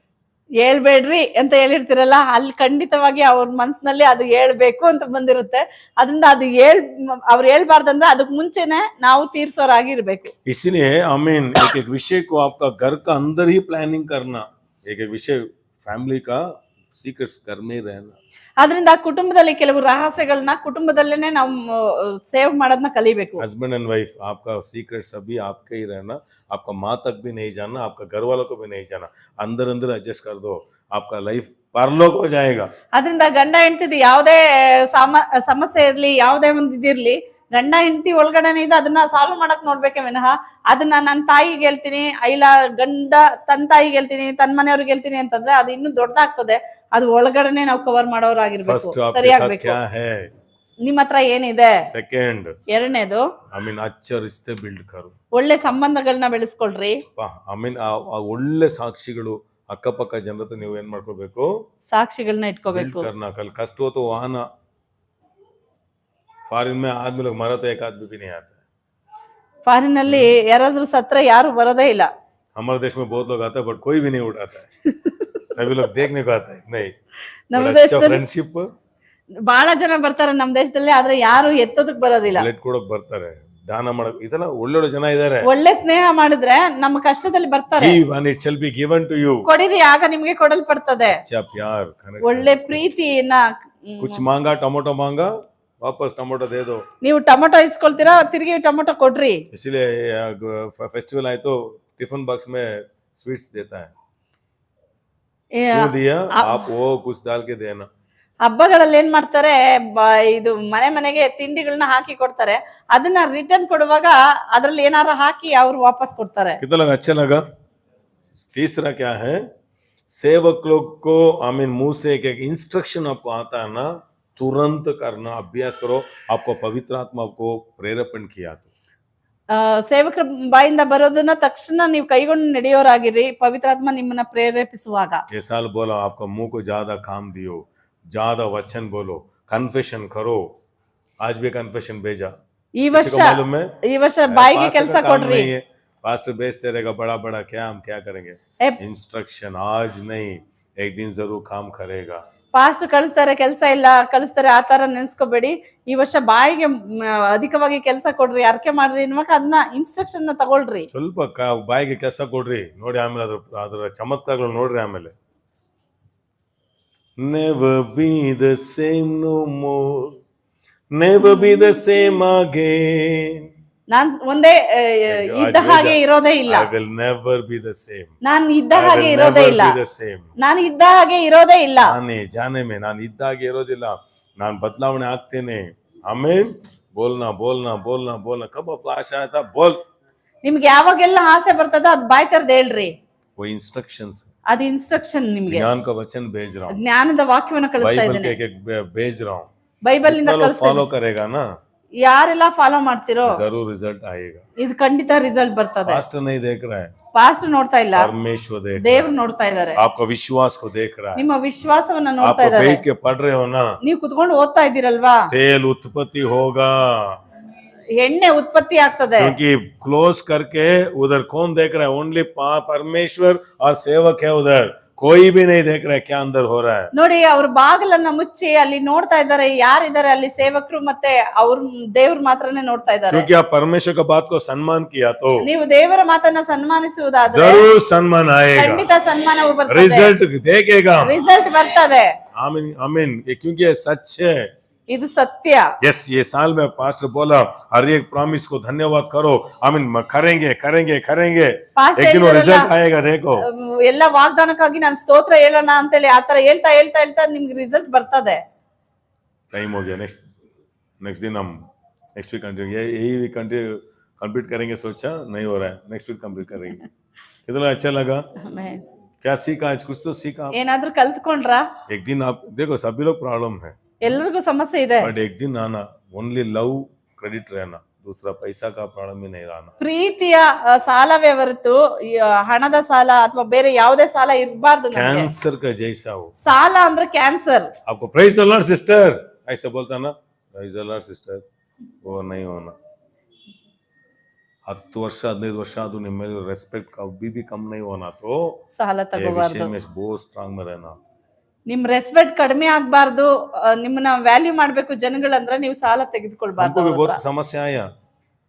ಹೇಳ್ಬೇಡ್ರಿ ಅಂತ ಹೇಳಿರ್ತೀರಲ್ಲ, ಅಲ್ಲಿ ಖಂಡಿತವಾಗಿ ಅವ್ರ ಮನ್ಸಿನಲ್ಲಿ ಅದು ಹೇಳ್ಬೇಕು ಅಂತ ಬಂದಿರುತ್ತೆ. ಅದರಿಂದ ಅದು ಅವ್ರು ಹೇಳ್ಬಾರ್ದಂದ್ರೆ ಅದಕ್ಕೆ ಮುಂಚೆನೆ ನಾವು ತೀರ್ಸೋರಾಗಿರ್ಬೇಕು. इसलिए आमीन, एक एक विषय को आपका घर का अंदर ही प्लानिंग करना, एक एक विषय फैमिली का सीक्रेट्स घर में ही रहना. ಅದರಿಂದ ಕುಟುಂಬದಲ್ಲಿ ಕೆಲವು ರಹಸ್ಯಗಳನ್ನ ಕುಟುಂಬದಲ್ಲೇನೆ ನಾವು ಸೇವ್ ಮಾಡೋದನ್ನ ಕಲಿಬೇಕು. हस्बैंड एंड वाइफ, आपका सीक्रेट सभी आपके ही रहना. आपका माँ तक भी नहीं जाना, आपका घर वालों को भी नहीं जाना. अंदर अंदर एडजस्ट कर दो, आपका लाइफ परलोक हो जाएगा. ಅದರಿಂದ ಗಂಡ ಹೆಂಡತಿದು ಯಾವುದೇ ಸಮಸ್ಯೆ ಇರ್ಲಿ, ಯಾವುದೇ ಒಂದು ಇದಿರ್ಲಿ, ಗಂಡ ಹೆಂಡತಿ ಒಳಗಡೆನೆ ಇದೆ, ಅದನ್ನ ಸಾಲ್ವ್ ಮಾಡಕ್ ನೋಡ್ಬೇಕೆ ವಿನಃ ಅದನ್ನ ನನ್ನ ತಾಯಿಗೆ ಹೇಳ್ತೀನಿ, ಇಲ್ಲ ಗಂಡ ತನ್ನ ತಾಯಿಗೆ ಹೇಳ್ತೀನಿ, ತನ್ನ ಮನೆಯವ್ರಿಗೆ ಹೇಳ್ತೀನಿ ಅಂತಂದ್ರೆ ಅದು ಇನ್ನೂ ದೊಡ್ಡದಾಗ್ತದೆ. ಅದು ಒಳಗಡೆನೆ ನಾವು ಕವರ್ ಮಾಡೋರಾಗಿರ್ಬೇಕು, ಸರಿಯಾಗ್ಬೇಕು. ನಿಮ್ಮ ಹತ್ರ ಏನಿದೆ. ಸೆಕೆಂಡ್, ಎರಡನೇದು, ಅಚ್ಚ ರಿಶ್ತೆ ಬಿಲ್ಡ್ ಕರು, ಒಳ್ಳೆ ಸಂಬಂಧಗಳನ್ನ ಬೆಳೆಸ್ಕೊಳ್ರಿ. ಒಳ್ಳೆ ಸಾಕ್ಷಿಗಳು ಅಕ್ಕಪಕ್ಕ ಜನರ ಹತ್ರ ನೀವು ಏನ್ ಮಾಡ್ಕೋಬೇಕು, ಸಾಕ್ಷಿಗಳನ್ನ ಇಟ್ಕೋಬೇಕು. ಕಷ್ಟ ಹೊತ್ತು ವಾಹನ फॉरेन में आदमी लोग मरा तो एक आदमी भी नहीं आता. ಫಾರಿನ್ ಅಲ್ಲಿ ಯಾರಾದ್ರೂ ಸತ್ರೆ ಯಾರು ಬರೋದೇ ಇಲ್ಲ. हमारे देश में बहुत लोग आते हैं बट कोई भी नहीं उठाता है. सभी लोग देखने को आते हैं. नहीं, ನಮ್ಮ अच्छा ದೇಶದಲ್ಲಿ ಫ್ರೆಂಡ್ಶಿಪ್ ಬಹಳ ಜನ ಬರ್ತಾರೆ ನಮ್ಮ ದೇಶದಲ್ಲಿ, ಆದ್ರೆ ಯಾರು ಎತ್ತೋದಕ್ ಬರೋದಿಲ್ಲ. ಬ್ಲಡ್ ಕೊಡೋಕ್ ಬರ್ತಾರೆ, ದಾನ ಮಾಡಕ್, ಇದೆಲ್ಲ ಒಳ್ಳೊಳ್ಳೆ ಜನ ಇದ್ದಾರೆ. ಒಳ್ಳೆ ಸ್ನೇಹ ಮಾಡಿದ್ರೆ ನಮ್ಮ ಕಷ್ಟದಲ್ಲಿ ಬರ್ತಾರೆ. Give and it shall be given to you. ಕೊಡಿರಿ, ಆಗ ನಿಮ್ಗೆ ಕೊಡಲ್ಪಡ್ತದೆ. अच्छा प्यार, ಒಳ್ಳೆ ಪ್ರೀತಿಯನ್ನ. कुछ मांगा, टमाटो मांगा, वापस टमाटो दे दो. ನೀವು ಟೊಮೊಟೊ ಇಸ್ಕೊಳ್ತೀರಾ, ತಿರುಗಿ ಟೊಮೊಟೊ ಕೊಡ್ರಿ. इसलिए फेस्टिवल आए तो टिफिन बॉक्स में स्वीट्स देता है. क्यों दिया? आप वो कुछ डाल के देना. ಹಬ್ಬಗಳಲ್ಲಿ ಏನ್ ಮಾಡ್ತಾರೆ, ಇದು ಮನೆಗೆ ತಿಂಡಿಗಳನ್ನ ಹಾಕಿ ಕೊಡ್ತಾರೆ. ಅದನ್ನ ರಿಟರ್ನ್ ಕೊಡುವಾಗ ಅದ್ರಲ್ಲಿ ಏನಾರ ಹಾಕಿ ಅವ್ರು ವಾಪಸ್ ಕೊಡ್ತಾರೆ. कितना लगा? अच्छा लगा. तीसरा क्या है, सेवक लोग को मुंह से एक इंस्ट्रक्शन आपको आता है ना, तुरंत करना, अभ्यास करो. आपको पवित्र आत्मा को प्रेरेपण किया तो ಸೇವಕರ ಬಾಯಿಂದ ಬರೋದನ್ನ ತಕ್ಷಣ ನೀವು ಕೈಗೊಂಡು ನಡೆಯೋರಾಗಿರಿ, ಪವಿತ್ರಾತ್ಮ ನಿಮ್ಮನ್ನ ಪ್ರೇರೇಪಿಸುವಾಗ. ये साल बोला आपका मुंह को ज्यादा काम दियो, ज्यादा वचन बोलो, कन्फेशन करो. आज भी कन्फेशन भेजा. ಈ ವರ್ಷ ಬಾಯಿಗೆ ಕೆಲಸ ಕೊಡ್ರಿ. पास्टर भेजते रहेगा बड़ा बड़ा क्या, हम क्या करेंगे? इंस्ट्रक्शन आज नहीं, एक दिन जरूर काम करेगा. ಪಾಸ್ಟ್ ಕಳಿಸ್ತಾರೆ, ಕೆಲಸ ಇಲ್ಲ ಕಳಿಸ್ತಾರೆ, ಆತರ ನೆನ್ಸ್ಕೋಬೇಡಿ. ಈ ವರ್ಷ ಬಾಯಿಗೆ ಅಧಿಕವಾಗಿ ಕೆಲಸ ಕೊಡ್ರಿ, ಅರ್ಕೆ ಮಾಡ್ರಿ ಅನ್ನುವಾಗ ಅದನ್ನ ಇನ್ಸ್ಟ್ರಕ್ಷನ್ ನ ತಗೊಳ್ರಿ. ಸ್ವಲ್ಪ ಬಾಯಿಗೆ ಕೆಲಸ ಕೊಡ್ರಿ, ನೋಡಿ ಆಮೇಲೆ ಅದರ ಚಮತ್ಕಾರಗಳು ನೋಡ್ರಿ. ಆಮೇಲೆ never be the same no more, never be the same again. ನಾನ್ ಒಂದೇ ಇದ್ದ ಹಾಗೆ ಇರೋದೇ ಇಲ್ಲ. I will never be the same. ನಾನು ಇದ್ದ ಹಾಗೆ ಇರೋದೇ ಇಲ್ಲ. ನಾನು ಇದ್ದ ಹಾಗೆ ಇರೋದೇ ಇಲ್ಲ. ಜಾನೆ ಮೇ ನಾನು ಇದ್ದ ಹಾಗೆ ಇರೋದಿಲ್ಲ, ನಾನು ಬದಲಾವಣೆ ಆಗ್ತೇನೆ. ಆಮೇನ್. ಬೋಲ್ನಾ ಬೋಲ್ನಾ ಬೋಲ್ನಾ ಬೋಲ್ನಾ, ಕಬ ಫ್ಲಾಶ್ ಆಯ್ತಾ ಬೋಲ್. ನಿಮ್ಗೆ ಯಾವಾಗೆಲ್ಲ ಆಸೆ ಬರ್ತದ ಅದು ಬಾಯ್ ತರದ್ ಹೇಳ್ರಿ. वो इंस्ट्रक्शंस, ಅದು ಇನ್ಸ್ಟ್ರಕ್ಷನ್. ನಿಮ್ಗೆ ज्ञान का वचन भेज रहा हूँ, ಜ್ಞಾನದ ವಾಕ್ಯವನ್ನು ಕಳಿಸ್ತಾ बाइबल ಇದ್ದೇನೆ. के भेज रहा हूँ. ಬೈಬಲ್ ನಿಂದ फॉलो करेगा ना, ಯಾರೆಲ್ಲ ಫಾಲೋ ಮಾಡ್ತಿರೋ जरूर रिजल्ट आएगा। ಇದು ಖಂಡಿತ ರಿಸಲ್ಟ್ ಬರ್ತದೆ. पास्टर नहीं देख रहा है, ಪಾಸ್ಟರ್ ನೋಡ್ತಾ ಇಲ್ಲ, परमेश्वर देख रहा ದೇವ್ರು ನೋಡ್ತಾ ಇದ್ದಾರೆ. है। आपका विश्वास को देख रहा है। ನಿಮ್ಮ ವಿಶ್ವಾಸವನ್ನ ನೋಡ್ತಾ आप ಇದ್ದಾರೆ. बैठ के पढ़ रहे हो ना, ನೀವು ಕುತ್ಕೊಂಡು ಓದ್ತಾ ಇದ್ದೀರಲ್ವಾ, तेल उत्पत्ति होगा। ಎಣ್ಣೆ ಉತ್ಪತ್ತಿ ಆಗ್ತದೆ. क्योंकि क्लोज करके उधर कौन देख रहा है? ओनली परमेश्वर और सेवक है उधर, कोई भी नहीं देख रहा है क्या अंदर हो रहा है। ನೋಡಿ, ಅವ್ರ ಬಾಗಿಲನ್ನ ಮುಚ್ಚಿ ಅಲ್ಲಿ ನೋಡ್ತಾ ಇದ್ದಾರೆ, ಯಾರಿದ್ದಾರೆ ಅಲ್ಲಿ? ಸೇವಕರು ಮತ್ತೆ ಅವ್ರ ದೇವ್ರು ಮಾತ್ರನೇ ನೋಡ್ತಾ ಇದ್ದಾರೆ. क्योंकि आप परमेश्वर का बात को सम्मान किया तो ನೀವು ದೇವರ ಮಾತನ್ನ ಸನ್ಮಾನಿಸುವುದಾದ್ರೆ जरूर सम्मान आएगा, ಖಂಡಿತ ಸನ್ಮಾನವು ಬರ್ತದೆ, रिजल्ट देखेगा। ರಿಸಲ್ಟ್ ಬರ್ತದೆ. आमीन आमीन। क्योंकि ये सच है। ಇದು ಸತ್ಯ. यस, ये साल में पास्टर बोला हर एक प्रॉमिस को धन्यवाद करो। आमीन, करेंगे करेंगे करेंगे, ಪಾಸ್ಟರ್ एक दिन वो ಹೇಳಿದ್ರಲ್ಲ, रिजल्ट आएगा। देखो ಎಲ್ಲ ವಾಗ್ದಾನಕ್ಕಾಗಿ ನಾನು ಸ್ತೋತ್ರ ಹೇಳೋಣ ಅಂತೇಳಿ ಆತರ ಹೇಳ್ತಾ ಹೇಳ್ತಾ ಹೇಳ್ತಾ ನಿಮ್ಗೆ ರಿಸಲ್ಟ್ ಬರ್ತದೆ. टाइम हो गया। नेक्स्ट दिन हम नेक्स्ट वीक कंटिन्यू, यही वीक कंप्लीट करेंगे। सोचा नहीं हो रहा है, नेक्स्ट वीक कंप्लीट करेंगे। कितना अच्छा लगा? ಆಮೆನ್. क्या सीखा आज? कुछ तो सीखा। ಏನಾದ್ರೂ ಕಲ್ತ್ಕೊಂಡ್ರ? एक दिन आप देखो, सभी लोग प्रॉब्लम है, ಎಲ್ರಿಗೂ ಸಮಸ್ಯೆ ಇದೆ. बट एक दिन आना, ओनली लव क्रेडिट रहना, दूसरा पैसा का प्रॉब्लम ही नहीं रहना। ಪ್ರೀತಿಯ ಸಾಲವೇ ಹೊರತು ಈ ಹಣದ ಸಾಲ ಅಥವಾ ಬೇರೆ ಯಾವುದೇ ಸಾಲ ಇರಬಾರ್ದು ನಮಗೆ. कैंसर का जैसा हो। ಸಾಲ ಅಂದ್ರೆ ಕ್ಯಾನ್ಸರ್. आपको प्रेज द लॉर्ड सिस्टर ऐसा बोलता ना, प्रेज द लॉर्ड सिस्टर, वो नहीं होना। 10 ವರ್ಷ 15 ವರ್ಷ ಅದು ನಿಮ್ಮ ಮೇಲೆ ರೆಸ್ಪೆಕ್ಟ್ कभी भी कम नहीं होना, तो ಸಾಲ ये ತಗೋಬಾರ್ದು. विषय में बहुत स्ट्रांग में रहना। ನಿಮ್ ರೆಸ್ಪೆಕ್ಟ್ ಕಡಿಮೆ ಆಗ್ಬಾರ್ದು, ನಿಮ್ಮನ್ನ ವ್ಯಾಲ್ಯೂ ಮಾಡ್ಬೇಕು ಜನಗಳಂದ್ರೆ ನೀವು ಸಾಲ ತೆಗೆದುಕೊಳ್ಬಾರ್ದು. हमको भी ಅವ್ರ ಹತ್ರ. बहुत समस्या आया,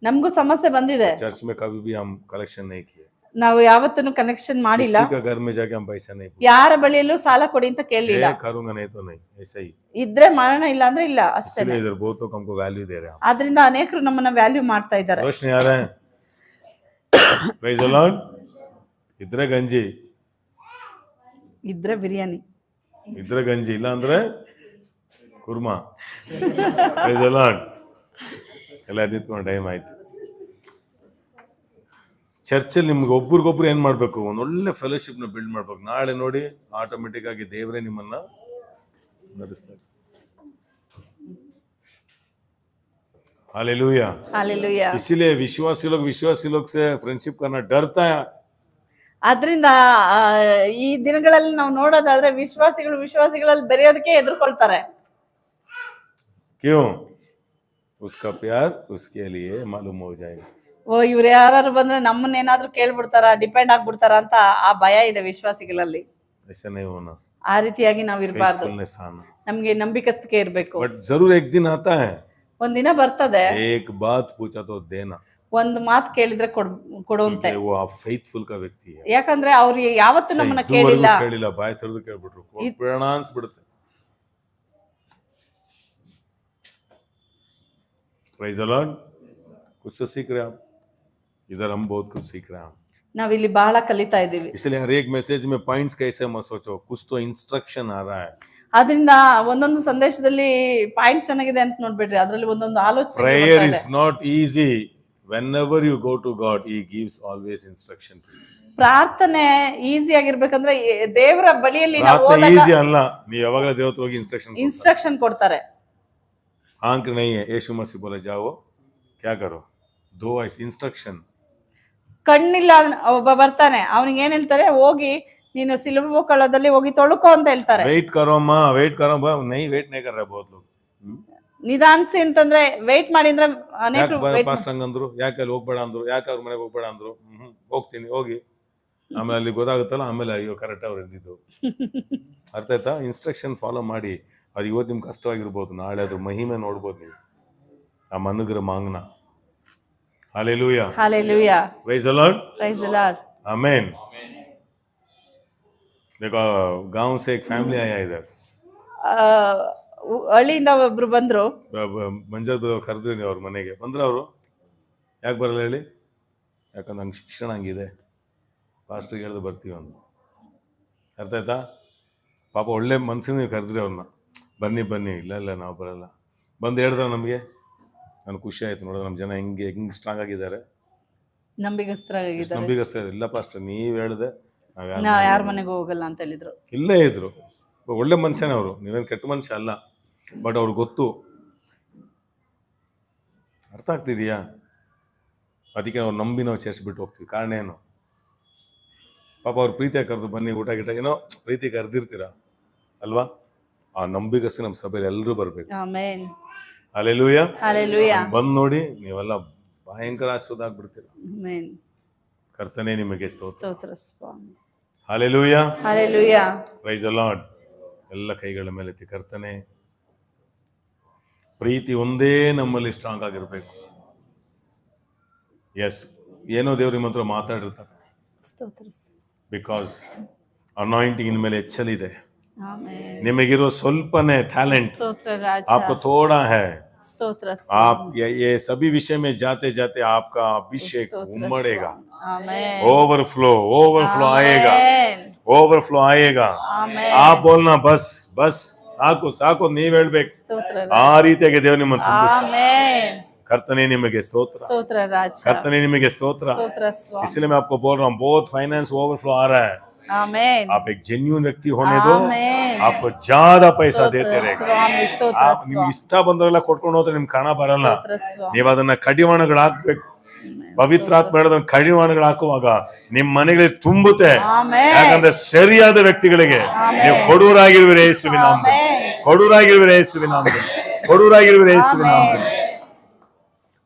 ನಮಗೂ ಸಮಸ್ಯೆ ಬಂದಿದೆ. चर्च में कभी भी हम कलेक्शन नहीं किए, ನಾವು ಯಾವತ್ತೂ ಕನೆಕ್ಷನ್ ಮಾಡಿಲ್ಲ. किसी का घर में जाके हम पैसा नहीं पूछे, ಯಾರ ಬಳಿಯಲ್ಲೂ ಸಾಲ ಕೊಡಿ ಅಂತ ಕೇಳಲಿಲ್ಲ. करूंगा नहीं तो नहीं, ऐसा ही। ಇದ್ರೆ ಮಾಡೋಣ, ಇಲ್ಲ ಅಂದ್ರೆ ಇಲ್ಲ ಅಷ್ಟೇ. इसलिए इधर बहुत लोग हमको वैल्यू दे रहे हैं। ಆದ್ರಿಂದ ಅನೇಕರು ನಮ್ಮನ್ನ ವ್ಯಾಲ್ಯೂ ಮಾಡ್ತಾ ಇದ್ದಾರೆ. रोशनी आ रहे हैं, प्रेज द लॉर्ड। इधर गंजी, ಇದ್ರೆ ಬಿರಿಯಾನಿ, ಇದ್ರೆ ಗಂಜಿ, ಇಲ್ಲ ಅಂದ್ರೆ ಕುರ್ಮಾ। Price the Lord. ಎಲ್ಲ ನಿಂತ್ಕೊಂಡು ಟೈಮ್ ಆಯ್ತು. ಚರ್ಚಲ್ಲಿ ನಿಮ್ಗೆ ಒಬ್ರಿಗೊಬ್ರು ಏನ್ ಮಾಡ್ಬೇಕು? ಒಂದು ಒಳ್ಳೆ ಫೆಲೋಶಿಪ್ ನ ಬಿಲ್ಡ್ ಮಾಡ್ಬೇಕು. ನಾಳೆ ನೋಡಿ ಆಟೋಮೆಟಿಕ್ ಆಗಿ ದೇವರೇ ನಿಮ್ಮನ್ನ ನಡೆಸ್ತಾರೆ। हालेलुया। ಹಾಲೆಲೂಯಾ. इसीलिए विश्वासी लोग से फ्रेंडशिप करना डरता है। ಆದ್ರಿಂದ ಈ ದಿನಗಳಲ್ಲಿ ನಾವು ನೋಡೋದಾದ್ರೆ ವಿಶ್ವಾಸಿಗಳಲ್ಲಿ ಬೆರೆಯೋದಕ್ಕೆ ಎದುರ್ಕೊಳ್ತಾರೆ. क्यों? उसका प्यार उसके लिए मालूम हो जाएगा। ಓ, ಇವ್ರು ಯಾರು ಬಂದ್ರೆ ನಮ್ಮನ್ನ ಏನಾದ್ರೂ ಕೇಳ್ಬಿಡ್ತಾರ, ಡಿಪೆಂಡ್ ಆಗ್ಬಿಡ್ತಾರ ಅಂತ ಆ ಭಯ ಇದೆ ವಿಶ್ವಾಸಿಗಳಲ್ಲಿ. ऐसा नहीं होना, ಆ ರೀತಿಯಾಗಿ ನಾವ್ ಇರಬಾರ್ದು. फेथफुलनेस आना। ನಮ್ಗೆ ನಂಬಿಕಸ್ತಿಕೆ ಇರ್ಬೇಕು. बट जरूर एक दिन आता है, ಒಂದಿನ ಬರ್ತದೆ, एक बात पूछा तो देना, ಒಂದ್ ಮಾತು ಕೇಳಿದ್ರೆ ಕೊಡುವಂತೆ. क्योंकि वो आप फेथफुल का व्यक्ति है। ಯಾಕಂದ್ರೆ ಅವ್ರು ಯಾವತ್ತೂ ನಮ್ಮನ್ನ ಇದುವರೆಗೂ ಕೇಳಿಲ್ಲ. ಕೇಳಿಲ್ಲ, ಬಾಯಿ ತೆರೆದು ಕೇಳ್ಬಿಟ್ರು, ಬಿಡೋಣ ಅನ್ಸ್ಬಿಡುತ್ತೆ। Praise the Lord. कुछ तो सीख रहे हैं आप, इधर हम बहुत कुछ सीख रहे हैं। ನಾವಿಲ್ಲಿ ಬಹಳ ಕಲಿತಾ ಇದೀವಿ. इसलिए हर एक मैसेज में पॉइंट्स कैसे मत सोचो, कुछ तो इंस्ट्रक्शन आ रहा है। ಆದ್ರಿಂದ ಒಂದೊಂದು ಸಂದೇಶದಲ್ಲಿ ಪಾಯಿಂಟ್ ಚೆನ್ನಾಗಿದೆ ಅಂತ ನೋಡ್ಬೇಡ್ರಿ, ಅದ್ರಲ್ಲಿ ಒಂದೊಂದು ಆಲೋಚನೆ Prayer ಬರ್ತಾ ಇದೆ. is not easy. Whenever you go to God, He gives always instruction to you. ಪ್ರಾರ್ಥನೆ ಈಸಿ ಆಗಿರ್ಬೇಕಂದ್ರೆ ದೇವರ ಬಳಿಯಲ್ಲಿ ನಾವು ಪ್ರಾರ್ಥನೆ ಹೋದಾಗ ಈಸಿ ಅಲ್ಲ, ನೀವು ಯಾವಾಗ ದೇವರ ಹೋಗಿ ಇನ್ಸ್ಟ್ರಕ್ಷನ್ ಕೊಡ್ತಾರೆ. आंख नहीं है, यीशु मसीह बोले जाओ क्या करो, दो इंस्ट्रक्शन। ಕಣ್ಣಿಲ್ಲ ಒಬ್ಬ ಬರ್ತಾನೆ, ಅವನಿಗೆ ಏನ್ ಹೇಳ್ತಾರೆ? ಹೋಗಿ ನೀನು ಸಿಲುಬೆ ಕೊಳದಲ್ಲಿ ಹೋಗಿ ತೊಳ್ಕೊ ಅಂತ ಹೇಳ್ತಾರೆ. वेट करो माँ, वेट करो बा, नहीं वेट नहीं कर रहे बहुत लोग। ನಿಧಾನಿಸಿ ಅಂತಂದ್ರೆ ವೇಟ್ ಮಾಡಿ ಅಂದ್ರೆ ಅನೇಕರು wait ಪಾಸ್ಟ್ ಹಂಗಂದ್ರು, ಯಾಕೆ ಅಲ್ಲಿ ಹೋಗ್ಬೇಡ ಅಂದ್ರು, ಯಾಕೆ ಅವ್ರ ಮನೆಗೆ ಹೋಗ್ಬೇಡ ಅಂದ್ರು, ಹೋಗ್ತೀನಿ ಹೋಗಿ, ಆಮೇಲೆ ಅಲ್ಲಿ ಗೊತ್ತಾಗುತ್ತಲ್ಲ, ಆಮೇಲೆ ಅಯ್ಯೋ ಕರೆಕ್ಟ್ ಅವ್ರು ಇದ್ದಿದ್ದು। ಅರ್ಥ ಆಯ್ತಾ? ಇನ್ಸ್ಟ್ರಕ್ಷನ್ ಫಾಲೋ ಮಾಡಿ, ಅದು ಇವತ್ತು ನಿಮ್ಗೆ ಕಷ್ಟವಾಗಿರ್ಬೋದು, ನಾಳೆ ಅದ್ರ ಮಹಿಮೆ ನೋಡ್ಬೋದು ನೀವು, ಆ ಅನುಗ್ರಹ ಮಾಂಗನ। Hallelujah, hallelujah, praise the Lord, praise the Lord, आमीन। देखो गांव से एक फैमिली आया इधर, ಹಳ್ಳಿಯಿಂದ ಒಬ್ರು ಬಂದ್ರು. ಮಂಜರ್ ಕರೆದ್ರಿ ನೀವು ಅವ್ರ ಮನೆಗೆ ಬಂದ್ರ? ಅವರು ಯಾಕೆ ಬರಲ್ಲ ಹೇಳಿ? ಯಾಕಂದ್ರೆ ನಂಗೆ ಶಿಕ್ಷಣ ಹಂಗಿದೆ, ಪಾಸ್ಟ್ರಿಗೆ ಹೇಳಿದ್ರೆ ಬರ್ತೀವಿ ಅಂತ। ಅರ್ಥ ಆಯ್ತಾ? ಪಾಪ ಒಳ್ಳೆ ಮನ್ಸಿನ ನೀವು ಕರೆದ್ರಿ ಅವ್ರನ್ನ, ಬನ್ನಿ ಬನ್ನಿ, ಇಲ್ಲ ಇಲ್ಲ ನಾವು ಬರಲ್ಲ, ಬಂದು ಹೇಳಿದ್ರೆ ನಮಗೆ, ನನಗೆ ಖುಷಿ ಆಯ್ತು ನೋಡೋದು ನಮ್ಮ ಜನ ಹೆಂಗೆ ಸ್ಟ್ರಾಂಗ್ ಆಗಿದ್ದಾರೆ, ನಂಬಿಗಸ್ತರಾಗಿದ್ದಾರೆ. ಇಲ್ಲ ಪಾಸ್ಟರ್ ನೀವು ಹೇಳಿದೆ ನಾವ್ ಯಾರ ಮನೆಗೂ ಹೋಗಲ್ಲ ಅಂತ ಹೇಳಿದ್ರು. ಇಲ್ಲೇ ಇದ್ರು, ಒಳ್ಳೆ ಮನುಷ್ಯನೇ ಅವರು, ನೀವೇನು ಕೆಟ್ಟ ಮನುಷ್ಯ ಅಲ್ಲ, ಬಟ್ ಅವ್ರಿಗೆ ಗೊತ್ತು ಅರ್ಥ ಆಗ್ತಿದೆಯಾ? ಅದಕ್ಕೆ ನಾವು ನಂಬಿ ನಾವು ಚರ್ಚ್ ಬಿಟ್ಟು ಹೋಗ್ತೀವಿ. ಕಾರಣ ಏನು? ಪಾಪ ಅವ್ರು ಪ್ರೀತಿಯಾಗಿ ಕರೆದು ಬನ್ನಿ ಊಟ ಗಿಟ ಏನೋ ಪ್ರೀತಿ ಕರೆದಿರ್ತೀರ ಅಲ್ವಾ? ಆ ನಂಬಿಗಸ್ತು ನಮ್ಮ ಸಭೆಯಲ್ಲಿ ಎಲ್ಲರೂ ಬರಬೇಕು. ಆಮೆನ್. ಹಲ್ಲೆಲೂಯ. ಹಲ್ಲೆಲೂಯಾ. ಬಂದು ನೋಡಿ ನೀವೆಲ್ಲ ಭಯಂಕರ ಆಶೀರ್ವಾದ ಆಗ್ಬಿಡ್ತೀರ. ಆಮೆನ್. ಕರ್ತನೇ ನಿಮಗೆ ಸ್ತೋತ್ರ. ಸ್ತೋತ್ರ ಸ್ವಾಮಿ. Hallelujah. Hallelujah. Praise the Lord. ಎಲ್ಲ ಕೈಗಳ ಮೇಲೆ ಎತ್ತಿ. ಕರ್ತನೇ, ಪ್ರೀತಿ ಒಂದೇ ನಮ್ಮಲ್ಲಿ ಸ್ಟ್ರಾಂಗ್ ಆಗಿರ್ಬೇಕು. ಎಸ್, ಏನೋ ದೇವ್ರ ನಿಮ್ಮ ಹತ್ರ ಮಾತಾಡಿರ್ತಾರೆ. ಸ್ತೋತ್ರ. ಬಿಕಾಸ್ ಅನಾಯಿಂಟಿಂಗ್ ಇನ್ ಮೇಲೆ ಹೆಚ್ಚಲಿದೆ. ಆಮೆನ್. ನಿಮಗಿರೋ ಸ್ವಲ್ಪನೇ ಟ್ಯಾಲೆಂಟ್ ಸ್ತೋತ್ರ ರಾಜ. आपको थोड़ा है. स्तोत्र आप ये सभी विषय में जाते जाते आपका अभिषेक उमड़ेगा. आमेन. ओवरफ्लो आएगा. ओवरफ्लो आएगा. आमेन. आप बोलना बस बस ಸಾಕು ಸಾಕು ನೀವ್ ಹೇಳ್ಬೇಕು. ಸ್ತೋತ್ರ. ಆ ರೀತಿಯಾಗಿ ದೇವರು ನಿಮ್ಮನ್ನು ತುಂಬಿಸ್ತಾನೆ. ಆಮೆನ್. ಕರ್ತನೇ ನಿಮಗೆ ಸ್ತೋತ್ರ. ಸ್ತೋತ್ರ ರಾಜ. ಕರ್ತನೇ ನಿಮಗೆ ಸ್ತೋತ್ರ. स्तोत्र स्वामी. इसलिए मैं आपको बोल रहा हूँ, बहुत फाइनेंस ओवरफ्लो आ रहा है. आमेन. आप एक जेन्यून व्यक्ति होने दो. आमेन. आपको ज्यादा पैसा ಸ್ತೋತ್ರ देते रहेगा. ಸ್ವಾಮಿ. ಸ್ತೋತ್ರ ನಿಮ್ಗೆ ಸ್ವಾಮಿ. ಇಷ್ಟ ಬಂದ್ರೆಲ್ಲ ಕೊಟ್ಕೊಂಡು ಹೋದ್ರೆ ನಿಮ್ಗೆ ಕಾಣ ಬರಲ್ಲ. ಸ್ತೋತ್ರ ಸ್ವಾಮಿ. ನೀವು ಅದನ್ನ ಕಡಿವಾಣಗಳು ಹಾಕ್ಬೇಕು. ಪವಿತ್ರಾತ್ಮ ಹೇಳೋದನ್ನ ಕಡಿವಾಣಗಳು ಹಾಕುವಾಗ ನಿಮ್ ಮನೆಗಳಿಗೆ ತುಂಬುತ್ತೆ. ಆಮೆನ್. ಯಾಕಂದ್ರೆ ಸರಿಯಾದ ವ್ಯಕ್ತಿಗಳಿಗೆ ನೀವು ಕೊಡೂರಾಗಿರುವಿರಿ ಯೇಸುವಿನ ನಾಮದಲ್ಲಿ. ಕೊಡೂರಾಗಿರುವಿರಿ ಯೇಸುವಿನ ನಾಮದಲ್ಲಿ. ಕೊಡೂರಾಗಿರುವಿರಿ ಯೇಸುವಿನ ನಾಮದಲ್ಲಿ.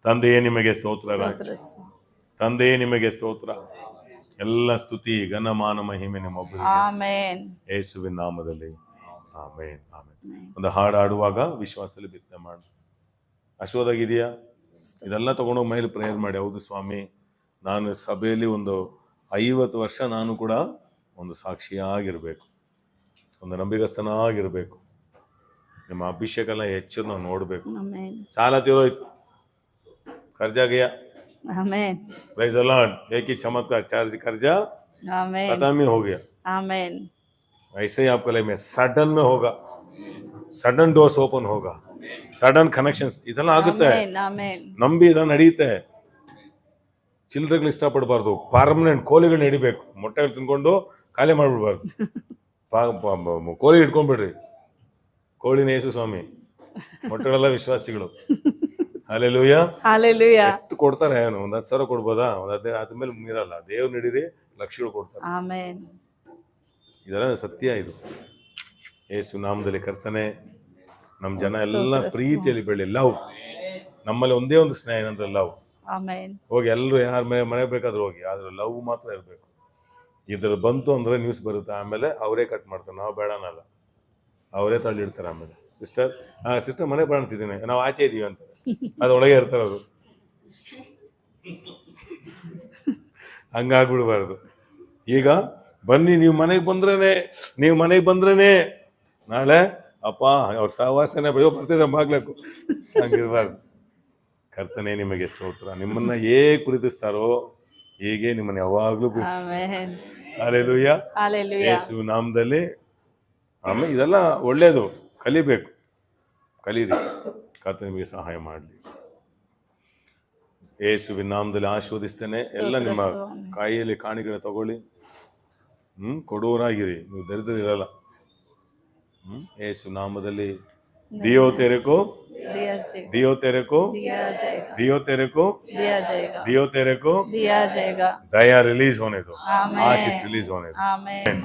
ತಂದೆಯೇ ನಿಮಗೆ ಸ್ತೋತ್ರ ರಾಜ. ಸ್ತೋತ್ರ ಸ್ವಾಮಿ. ತಂದೆಯೇ ನಿಮಗೆ ಸ್ತೋತ್ರ. ಎಲ್ಲ ಸ್ತುತಿ ಘನಮಾನ ಮಹಿಮೆ ನಿಮ್ಮೊಬ್ಬರಿಗೆ ಆಮೆನ್. ಯೇಸುವಿನ ನಾಮದಲ್ಲಿ. ಆಮೆನ್. ಆಮೆನ್. ಒಂದು ಹಾಡು ಹಾಡುವಾಗ ವಿಶ್ವಾಸದಲ್ಲಿ ಬಿತ್ತನೆ ಮಾಡಿ. ಅಶ್ವದಾಗಿದೆಯಾ? ಇದೆಲ್ಲ ತಗೊಂಡೋಗಿ ಮೇಲೆ ಪ್ರೇಯರ್ ಮಾಡಿ. ಹೌದು ಸ್ವಾಮಿ, ನಾನು ಸಭೆಯಲ್ಲಿ ಒಂದು 50 ವರ್ಷ ನಾನು ಕೂಡ ಒಂದು ಸಾಕ್ಷಿಯಾಗಿರ್ಬೇಕು, ಒಂದು ನಂಬಿಗಸ್ತನಾಗಿರ್ಬೇಕು. ನಿಮ್ಮ ಅಭಿಷೇಕ ಎಲ್ಲ ಹೆಚ್ಚು ನಾವು ನೋಡ್ಬೇಕು. ಆಮೆನ್. ಸಾಲ ತೀರೋಯ್ತು, कर्जा गया. आमेन. Praise the Lord. एक ही चमत्कार, चार्ज कर्जा आमेन. खत्म ही हो गया. आमेन. ऐसे ही आपके लाइफ में सडन में होगा, सडन डोर्स ओपन होगा, सडन कनेक्शंस ಇದೆಲ್ಲ ಆಗುತ್ತೆ. ಆಮೆನ್. ನಂಬಿ ಇದನ್ನ ನಡೆಯುತ್ತೆ. ಚಿಲ್ಲರೆಗಳು ಇಷ್ಟಪಡಬಾರ್ದು, ಪರ್ಮನೆಂಟ್ ಕೋಲಿಗಳನ್ನ ಹಿಡಿಬೇಕು. ಮೊಟ್ಟೆ ತಿನ್ಕೊಂಡು ಖಾಲಿ ಮಾಡ್ಬಿಡ್ಬಾರ್ದು. ಕೋಳಿ ಹಿಡ್ಕೊಂಡ್ಬಿಡ್ರಿ. ಕೋಳಿನ ಯೇಸು ಸ್ವಾಮಿ, ಮೊಟ್ಟೆಗಳೆಲ್ಲ ವಿಶ್ವಾಸಿಗಳು. ಹಲ್ಲೆಲೂಯಾ. ಹಲ್ಲೆಲೂಯಾ. ಎಷ್ಟು ಕೊಡ್ತಾರೆ? ಏನು ಒಂದು 10,000 ಕೊಡ್ಬೋದಾ? ಒಂದು 15 ಆದ್ಮೇಲೆ ಮೀರಲ್ಲ. ದೇವ್ರು ನಡೀರಿ ಲಕ್ಷಗಳು ಕೊಡ್ತಾರೆ. ಆಮೆನ್. ಇದೆಲ್ಲ ಸತ್ಯ. ಇದು ಯೇಸು ನಾಮದಲ್ಲಿ ಕರ್ತನೆ, ನಮ್ಮ ಜನ ಎಲ್ಲ ಪ್ರೀತಿಯಲ್ಲಿ ಬೆಳಿ. ಲವ್ ನಮ್ಮಲ್ಲಿ ಒಂದೇ ಒಂದು ಸ್ನೇಹ ಏನಂದ್ರೆ ಲವ್. ಆಮೆನ್. ಹೋಗಿ ಎಲ್ಲರೂ ಯಾರ ಮನೆ ಬೇಕಾದ್ರೂ ಹೋಗಿ, ಆದ್ರೆ ಲವ್ ಮಾತ್ರ ಇರಬೇಕು. ಇದ್ರ ಬಂತು ಅಂದ್ರೆ ನ್ಯೂಸ್ ಬರುತ್ತೆ, ಆಮೇಲೆ ಅವರೇ ಕಟ್ ಮಾಡ್ತಾರೆ. ನಾವು ಬೇಡನಲ್ಲ, ಅವರೇ ತಳ್ಳಿಡ್ತಾರೆ. ಆಮೇಲೆ ಸಿಸ್ಟರ್ ಮನೆ ಬಾಣ್ತಿದ್ದೀನಿ, ನಾವು ಆಚೆ ಇದೀವಿ ಅಂತ, ಅದೊಳಗೆ ಇರ್ತಾರೆ ಅವರು. ಹಂಗಾಗ್ಬಿಡ್ಬಾರ್ದು. ಈಗ ಬನ್ನಿ, ನೀವು ಮನೆಗೆ ಬಂದ್ರೇನೆ ನಾಳೆ ಅಪ್ಪ ಅವ್ರ ಸಹವಾಸನೆ ಬರ್ತಿದ್ದ ಮಾಡ್ಬೇಕು. ಹಂಗಿರ್ಬಾರ್ದು. ಕರ್ತನೆ ನಿಮಗೆ ಸ್ತೋತ್ರ. ನಿಮ್ಮನ್ನ ಹೇಗೆ ಪ್ರೀತಿಸ್ತಾರೋ ಹೀಗೆ ನಿಮ್ಮನ್ನ ಯಾವಾಗ್ಲೂ ಆಮೆನ್. ಹಲ್ಲೆಲೂಯಾ. ಹಲ್ಲೆಲೂಯಾ. ಯೇಸು ನಾಮದಲ್ಲಿ. ಆಮೇಲೆ ಇದೆಲ್ಲ ಒಳ್ಳೇದು, ಕಲಿಬೇಕು, ಕಲೀರಿ. ಕರ್ತ ನಿಮಗೆ ಸಹಾಯ ಮಾಡಲಿ. ಯೇಸುವಿನ ನಾಮದಲ್ಲಿ ಆಶೀರ್ವದಿಸ್ತೇನೆ. ಎಲ್ಲ ನಿಮ್ಮ ಕೈಯಲ್ಲಿ ಕಾಣಿಕೆಗಳನ್ನ ತಗೊಳ್ಳಿ. ಕೊಡೋರಾಗಿರಿ, ನೀವು ದರಿದ್ರ ಇರಲ್ಲ. ಯೇಸು ನಾಮದಲ್ಲಿ दियो तेरे को, दियो तेरे को, दियो तेरे को, दियो तेरे को, दिया जाएगा. दया रिलीज होने दो, आमीन. आशीष रिलीज होने दो. आमीन.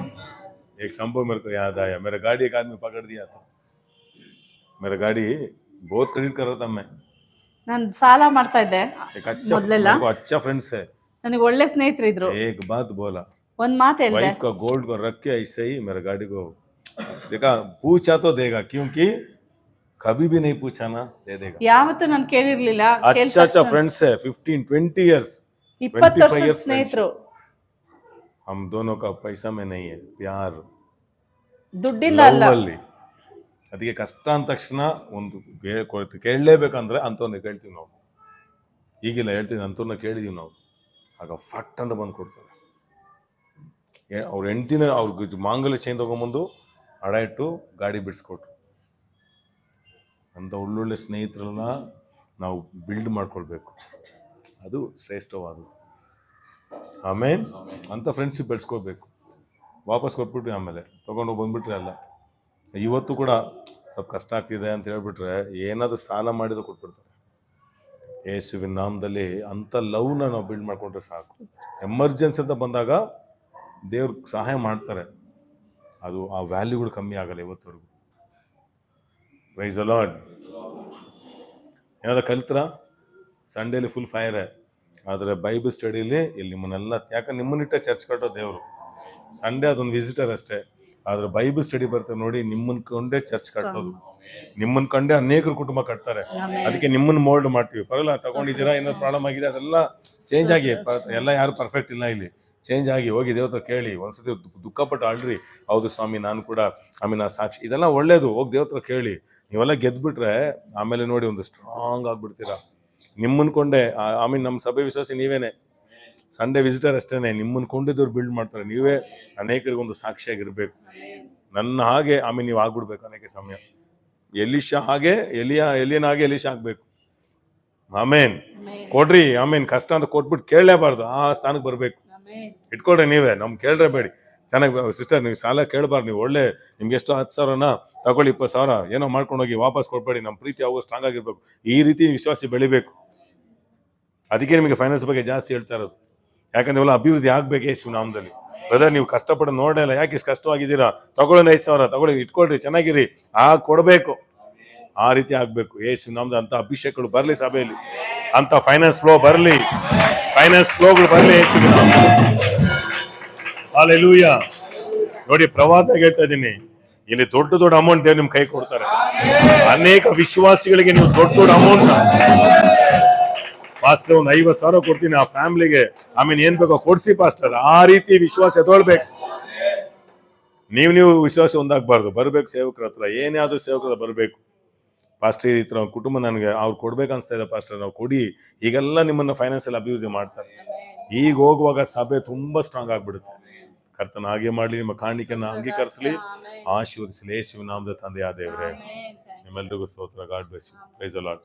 एक संभव मेरे को याद आया. मेरा गाड़ी एक आदमी पकड़ दिया था. मेरा गाड़ी बहुत क्रेडिट कर रहा था मैं. ನಾನು ಸಾಲ ಮಾಡ್ತಾ ಇದ್ದೆ एक अच्छा, ಮೊದಲೆಲ್ಲ. मेरे को अच्छा फ्रेंड्स है. ನನಗೆ ಒಳ್ಳೆ ಸ್ನೇಹಿತರಿದ್ರು. एक बात बोला, ಒಂದ್ ಮಾತು ಹೇಳಿದೆ. वाइफ का गोल्ड को रख के ऐसे ही मेरा गाड़ी को देखा, पूछा तो देगा, क्योंकि कभी भी नहीं पूछा ना, दे देगा. ಯಾವತ್ತೂ ನಾನು ಕೇಳಿರ್ಲಿಲ್ಲ. अच्छा अच्छा फ्रेंड्स है, 15-20 years, 20 ವರ್ಷದ 25 years ಸ್ನೇಹಿತರು. हम दोनों का पैसा में नहीं है, प्यार ದುಡ್ಡಿಂದ ಅಲ್ಲ. ಅಲ್ಲಿ. ಅದಕ್ಕೆ ಕಷ್ಟ ಅಂದ ತಕ್ಷಣ ಒಂದು ಕೇಳಲೇಬೇಕಂದ್ರೆ ಅಂಥವ್ರನ್ನ ಕೇಳ್ತೀವಿ ನಾವು. ಈಗಿಲ್ಲ, ಹೇಳ್ತೀವಿ ಅಂಥವ್ರನ್ನ ಕೇಳಿದೀವಿ ನಾವು. ಆಗ ಫಟ್ ಅಂತ ಬಂದು ಕೊಡ್ತಾರೆ. ಅವ್ರ ಹೆಂಡತಿನ ಅವ್ರಿಗೆ ಮಾಂಗಲ್ಯ ಚೈನ್ ತಗೊಂಬಂದು ಅಡ ಇಟ್ಟು ಗಾಡಿ ಬಿಡಿಸ್ಕೊಟ್ರು. ಅಂಥ ಒಳ್ಳೊಳ್ಳೆ ಸ್ನೇಹಿತರನ್ನ ನಾವು ಬಿಲ್ಡ್ ಮಾಡ್ಕೊಳ್ಬೇಕು. ಅದು ಶ್ರೇಷ್ಠವಾದದ್ದು. ಆಮೇಲೆ ಅಂಥ ಫ್ರೆಂಡ್ಶಿಪ್ ಬೆಳೆಸ್ಕೋಬೇಕು. ವಾಪಸ್ ಕೊಟ್ಬಿಟ್ರಿ, ಆಮೇಲೆ ತೊಗೊಂಡು ಬಂದ್ಬಿಟ್ರೆ ಅಲ್ಲ. ಇವತ್ತು ಕೂಡ ಸ್ವಲ್ಪ ಕಷ್ಟ ಆಗ್ತಿದೆ ಅಂತ ಹೇಳ್ಬಿಟ್ರೆ ಏನಾದರೂ ಸಾಲ ಮಾಡಿದ್ರು ಕೊಟ್ಬಿಡ್ತಾರೆ. ಯೇಸುವಿನ ನಾಮದಲ್ಲಿ ಅಂಥ ಲವ್ನ ನಾವು ಬಿಲ್ಡ್ ಮಾಡ್ಕೊಂಡ್ರೆ ಸಾಕು. ಎಮರ್ಜೆನ್ಸಿ ಅಂತ ಬಂದಾಗ ದೇವ್ರು ಸಹಾಯ ಮಾಡ್ತಾರೆ. ಅದು ಆ ವ್ಯಾಲ್ಯೂಗಳು ಕಮ್ಮಿ ಆಗಲ್ಲ ಇವತ್ತವರೆಗೂ. Price the lord. ಏನಾದ್ರು ಕಲಿತ್ರ? ಸಂಡೇಲಿ ಫುಲ್ ಫೈರೇ, ಆದರೆ ಬೈಬಲ್ ಸ್ಟಡಿಲಿ ಇಲ್ಲಿ ನಿಮ್ಮನ್ನೆಲ್ಲ, ಯಾಕಂದ್ರೆ ನಿಮ್ಮನ್ನಿಟ್ಟ ಚರ್ಚ್ ಕಟ್ಟೋ ದೇವರು. ಸಂಡೇ ಅದೊಂದು ವಿಸಿಟರ್ ಅಷ್ಟೇ, ಆದರೆ ಬೈಬಲ್ ಸ್ಟಡಿ ಬರ್ತದೆ ನೋಡಿ, ನಿಮ್ಮನ್ನ ಕೊಂಡೇ ಚರ್ಚ್ ಕಟ್ಟೋದು. ನಿಮ್ಮನ್ನ ಕಂಡೇ ಅನೇಕರು ಕುಟುಂಬ ಕಟ್ತಾರೆ. ಅದಕ್ಕೆ ನಿಮ್ಮನ್ನ ಮೋಲ್ಡ್ ಮಾಡ್ತೀವಿ. ಪರವಾಗಿಲ್ಲ, ತಗೊಂಡಿದ್ದೀರಾ, ಏನಾದ್ರು ಪ್ರಾಬ್ಲಮ್ ಆಗಿದೆ, ಅದೆಲ್ಲ ಚೇಂಜ್ ಆಗಿ, ಎಲ್ಲ ಯಾರು ಪರ್ಫೆಕ್ಟ್ ಇಲ್ಲ ಇಲ್ಲಿ, ಚೇಂಜ್ ಆಗಿ ಹೋಗಿ ದೇವ್ರ ಕೇಳಿ. ಒಂದ್ಸತಿ ದುಃಖಪಟ್ಟು ಆಳ್ರಿ, ಹೌದು ಸ್ವಾಮಿ ನಾನು ಕೂಡ ಆಮೇಲೆ ಸಾಕ್ಷಿ, ಇದೆಲ್ಲ ಒಳ್ಳೇದು, ಹೋಗಿ ದೇವ್ರ ಕೇಳಿ. ನೀವೆಲ್ಲ ಗೆದ್ಬಿಟ್ರೆ ಆಮೇಲೆ ನೋಡಿ ಒಂದು ಸ್ಟ್ರಾಂಗ್ ಆಗ್ಬಿಡ್ತೀರಾ. ನಿಮ್ಮನ್ನ ಕೊಂಡೆ ಆಮೇಲೆ ನಮ್ಮ ಸಭೆ ವಿಶ್ವಾಸಿ ನೀವೇನೆ, ಸಂಡೇ ವಿಸಿಟರ್ ಅಷ್ಟೇನೆ, ನಿಮ್ಮನ್ನ ಕೊಂಡಿದ್ದವ್ರು ಬಿಲ್ಡ್ ಮಾಡ್ತಾರೆ. ನೀವೇ ಅನೇಕರಿಗೊಂದು ಸಾಕ್ಷಿಯಾಗಿರ್ಬೇಕು. ನನ್ನ ಹಾಗೆ ಆಮೇಲೆ ನೀವು ಆಗ್ಬಿಡ್ಬೇಕು. ಅನೇಕ ಸಮಯ ಎಲಿಶಾ ಹಾಗೆ, ಎಲಿಯನ ಹಾಗೆ ಎಲಿಶಾ ಆಗ್ಬೇಕು. ಆಮೇನ್ ಕೊಡ್ರಿ, ಆಮೇನ್ ಕಷ್ಟ ಅಂತ ಕೊಟ್ಬಿಟ್ಟು ಕೇಳಲೇಬಾರ್ದು, ಆ ಸ್ಥಾನಕ್ಕೆ ಬರ್ಬೇಕು. ಇಟ್ಕೊಳ್ರಿ ನೀವೇ, ನಮ್ಗೆ ಕೇಳ್ರೆ ಬೇಡಿ. ಚೆನ್ನಾಗಿ ಸಿಸ್ಟರ್, ನೀವು ಸಾಲ ಕೇಳಬಾರ್ದು. ನೀವು ಒಳ್ಳೆ, ನಿಮ್ಗೆ ಎಷ್ಟು 10,000ನ ತಗೊಳ್ಳಿ, 20,000 ಏನೋ ಮಾಡ್ಕೊಂಡೋಗಿ ವಾಪಸ್ ಕೊಡ್ಬೇಡಿ. ನಮ್ಮ ಪ್ರೀತಿ ಯಾವಾಗ ಸ್ಟ್ರಾಂಗ್ ಆಗಿರ್ಬೇಕು. ಈ ರೀತಿ ವಿಶ್ವಾಸ ಬೆಳಿಬೇಕು. ಅದಕ್ಕೆ ನಿಮಗೆ ಫೈನಾನ್ಸ್ ಬಗ್ಗೆ ಜಾಸ್ತಿ ಹೇಳ್ತಾ ಇರೋದು. ಯಾಕಂದ್ರೆ ಇವೆಲ್ಲ ಅಭಿವೃದ್ಧಿ ಆಗ್ಬೇಕು ಯೇಸು ನಾಮದಲ್ಲಿ. ಬ್ರದರ್, ನೀವು ಕಷ್ಟಪಟ್ಟು ನೋಡಲ್ಲ, ಯಾಕೆ ಇಷ್ಟು ಕಷ್ಟವಾಗಿದ್ದೀರಾ, ತಗೊಳ್ಳೋಣ 5,000 ತಗೊಳ್ಳಿ, ಇಟ್ಕೊಳ್ರಿ, ಚೆನ್ನಾಗಿರಿ, ಕೊಡಬೇಕು. ಆ ರೀತಿ ಆಗ್ಬೇಕು ಯೇಸು ನಾಮದ. ಅಂತ ಅಭಿಷೇಕಗಳು ಬರಲಿ ಸಭೆಯಲ್ಲಿ, ಅಂತ ಫೈನಾನ್ಸ್ ಫ್ಲೋ ಬರಲಿ, ಫೈನಾನ್ಸ್ ಫ್ಲೋಗಳು ಬರಲಿ ಯೇಸು ನಾಮದಲ್ಲಿ. ಹಲ್ಲೆಲೂಯಾ. ನೋಡಿ, ಪ್ರವಾದ ಹೇಳ್ತಾ ಇದ್ದೀನಿ, ಇಲ್ಲಿ ದೊಡ್ಡ ದೊಡ್ಡ ಅಮೌಂಟ್ ದೇವ್ರು ನಿಮ್ ಕೈ ಕೊಡ್ತಾರೆ. ಅನೇಕ ವಿಶ್ವಾಸಿಗಳಿಗೆ ನೀವು ದೊಡ್ಡ ದೊಡ್ಡ ಅಮೌಂಟ್, ಪಾಸ್ಟರ್ ಒಂದು 50,000 ಕೊಡ್ತೀನಿ ಆ ಫ್ಯಾಮಿಲಿಗೆ, ಆಮೇಲೆ ಏನ್ ಬೇಕೋ ಕೊಡ್ಸಿ ಪಾಸ್ಟರ್. ಆ ರೀತಿ ವಿಶ್ವಾಸ ಎದೊಳ್ಬೇಕು. ನೀವು ವಿಶ್ವಾಸ ಒಂದಾಗಬಾರ್ದು, ಬರ್ಬೇಕು ಸೇವಕರ ಹತ್ರ. ಏನೇ ಆದ್ರೂ ಸೇವಕರ ಬರ್ಬೇಕು. ಪಾಸ್ಟರ್ ಈ ತರ ಕುಟುಂಬ ನನಗೆ ಅವ್ರು ಕೊಡ್ಬೇಕು ಅನ್ಸ್ತಾ ಇದೆ ಪಾಸ್ಟರ್, ನಾವು ಕೊಡಿ. ಈಗೆಲ್ಲ ನಿಮ್ಮನ್ನ ಫೈನಾನ್ಸಿಯಲ್ ಅಭಿವೃದ್ಧಿ ಮಾಡ್ತಾರೆ. ಈಗ ಹೋಗುವಾಗ ಸಭೆ ತುಂಬಾ ಸ್ಟ್ರಾಂಗ್ ಆಗ್ಬಿಡುತ್ತೆ. ಕರ್ತನ ಹಾಗೆ ಮಾಡಲಿ, ನಿಮ್ಮ ಕಾಣಿಕೆಯನ್ನು ಅಂಗೀಕರಿಸಲಿ, ಆಶೀರ್ವದಿಸಲಿ ಯೇಸುವಿನ ನಾಮದ ತಂದೆಯಾದ ದೇವರೇ. ನಿಮ್ಮೆಲ್ಲರಿಗೂ ಸ್ತೋತ್ರ. God bless you. Praise the lord.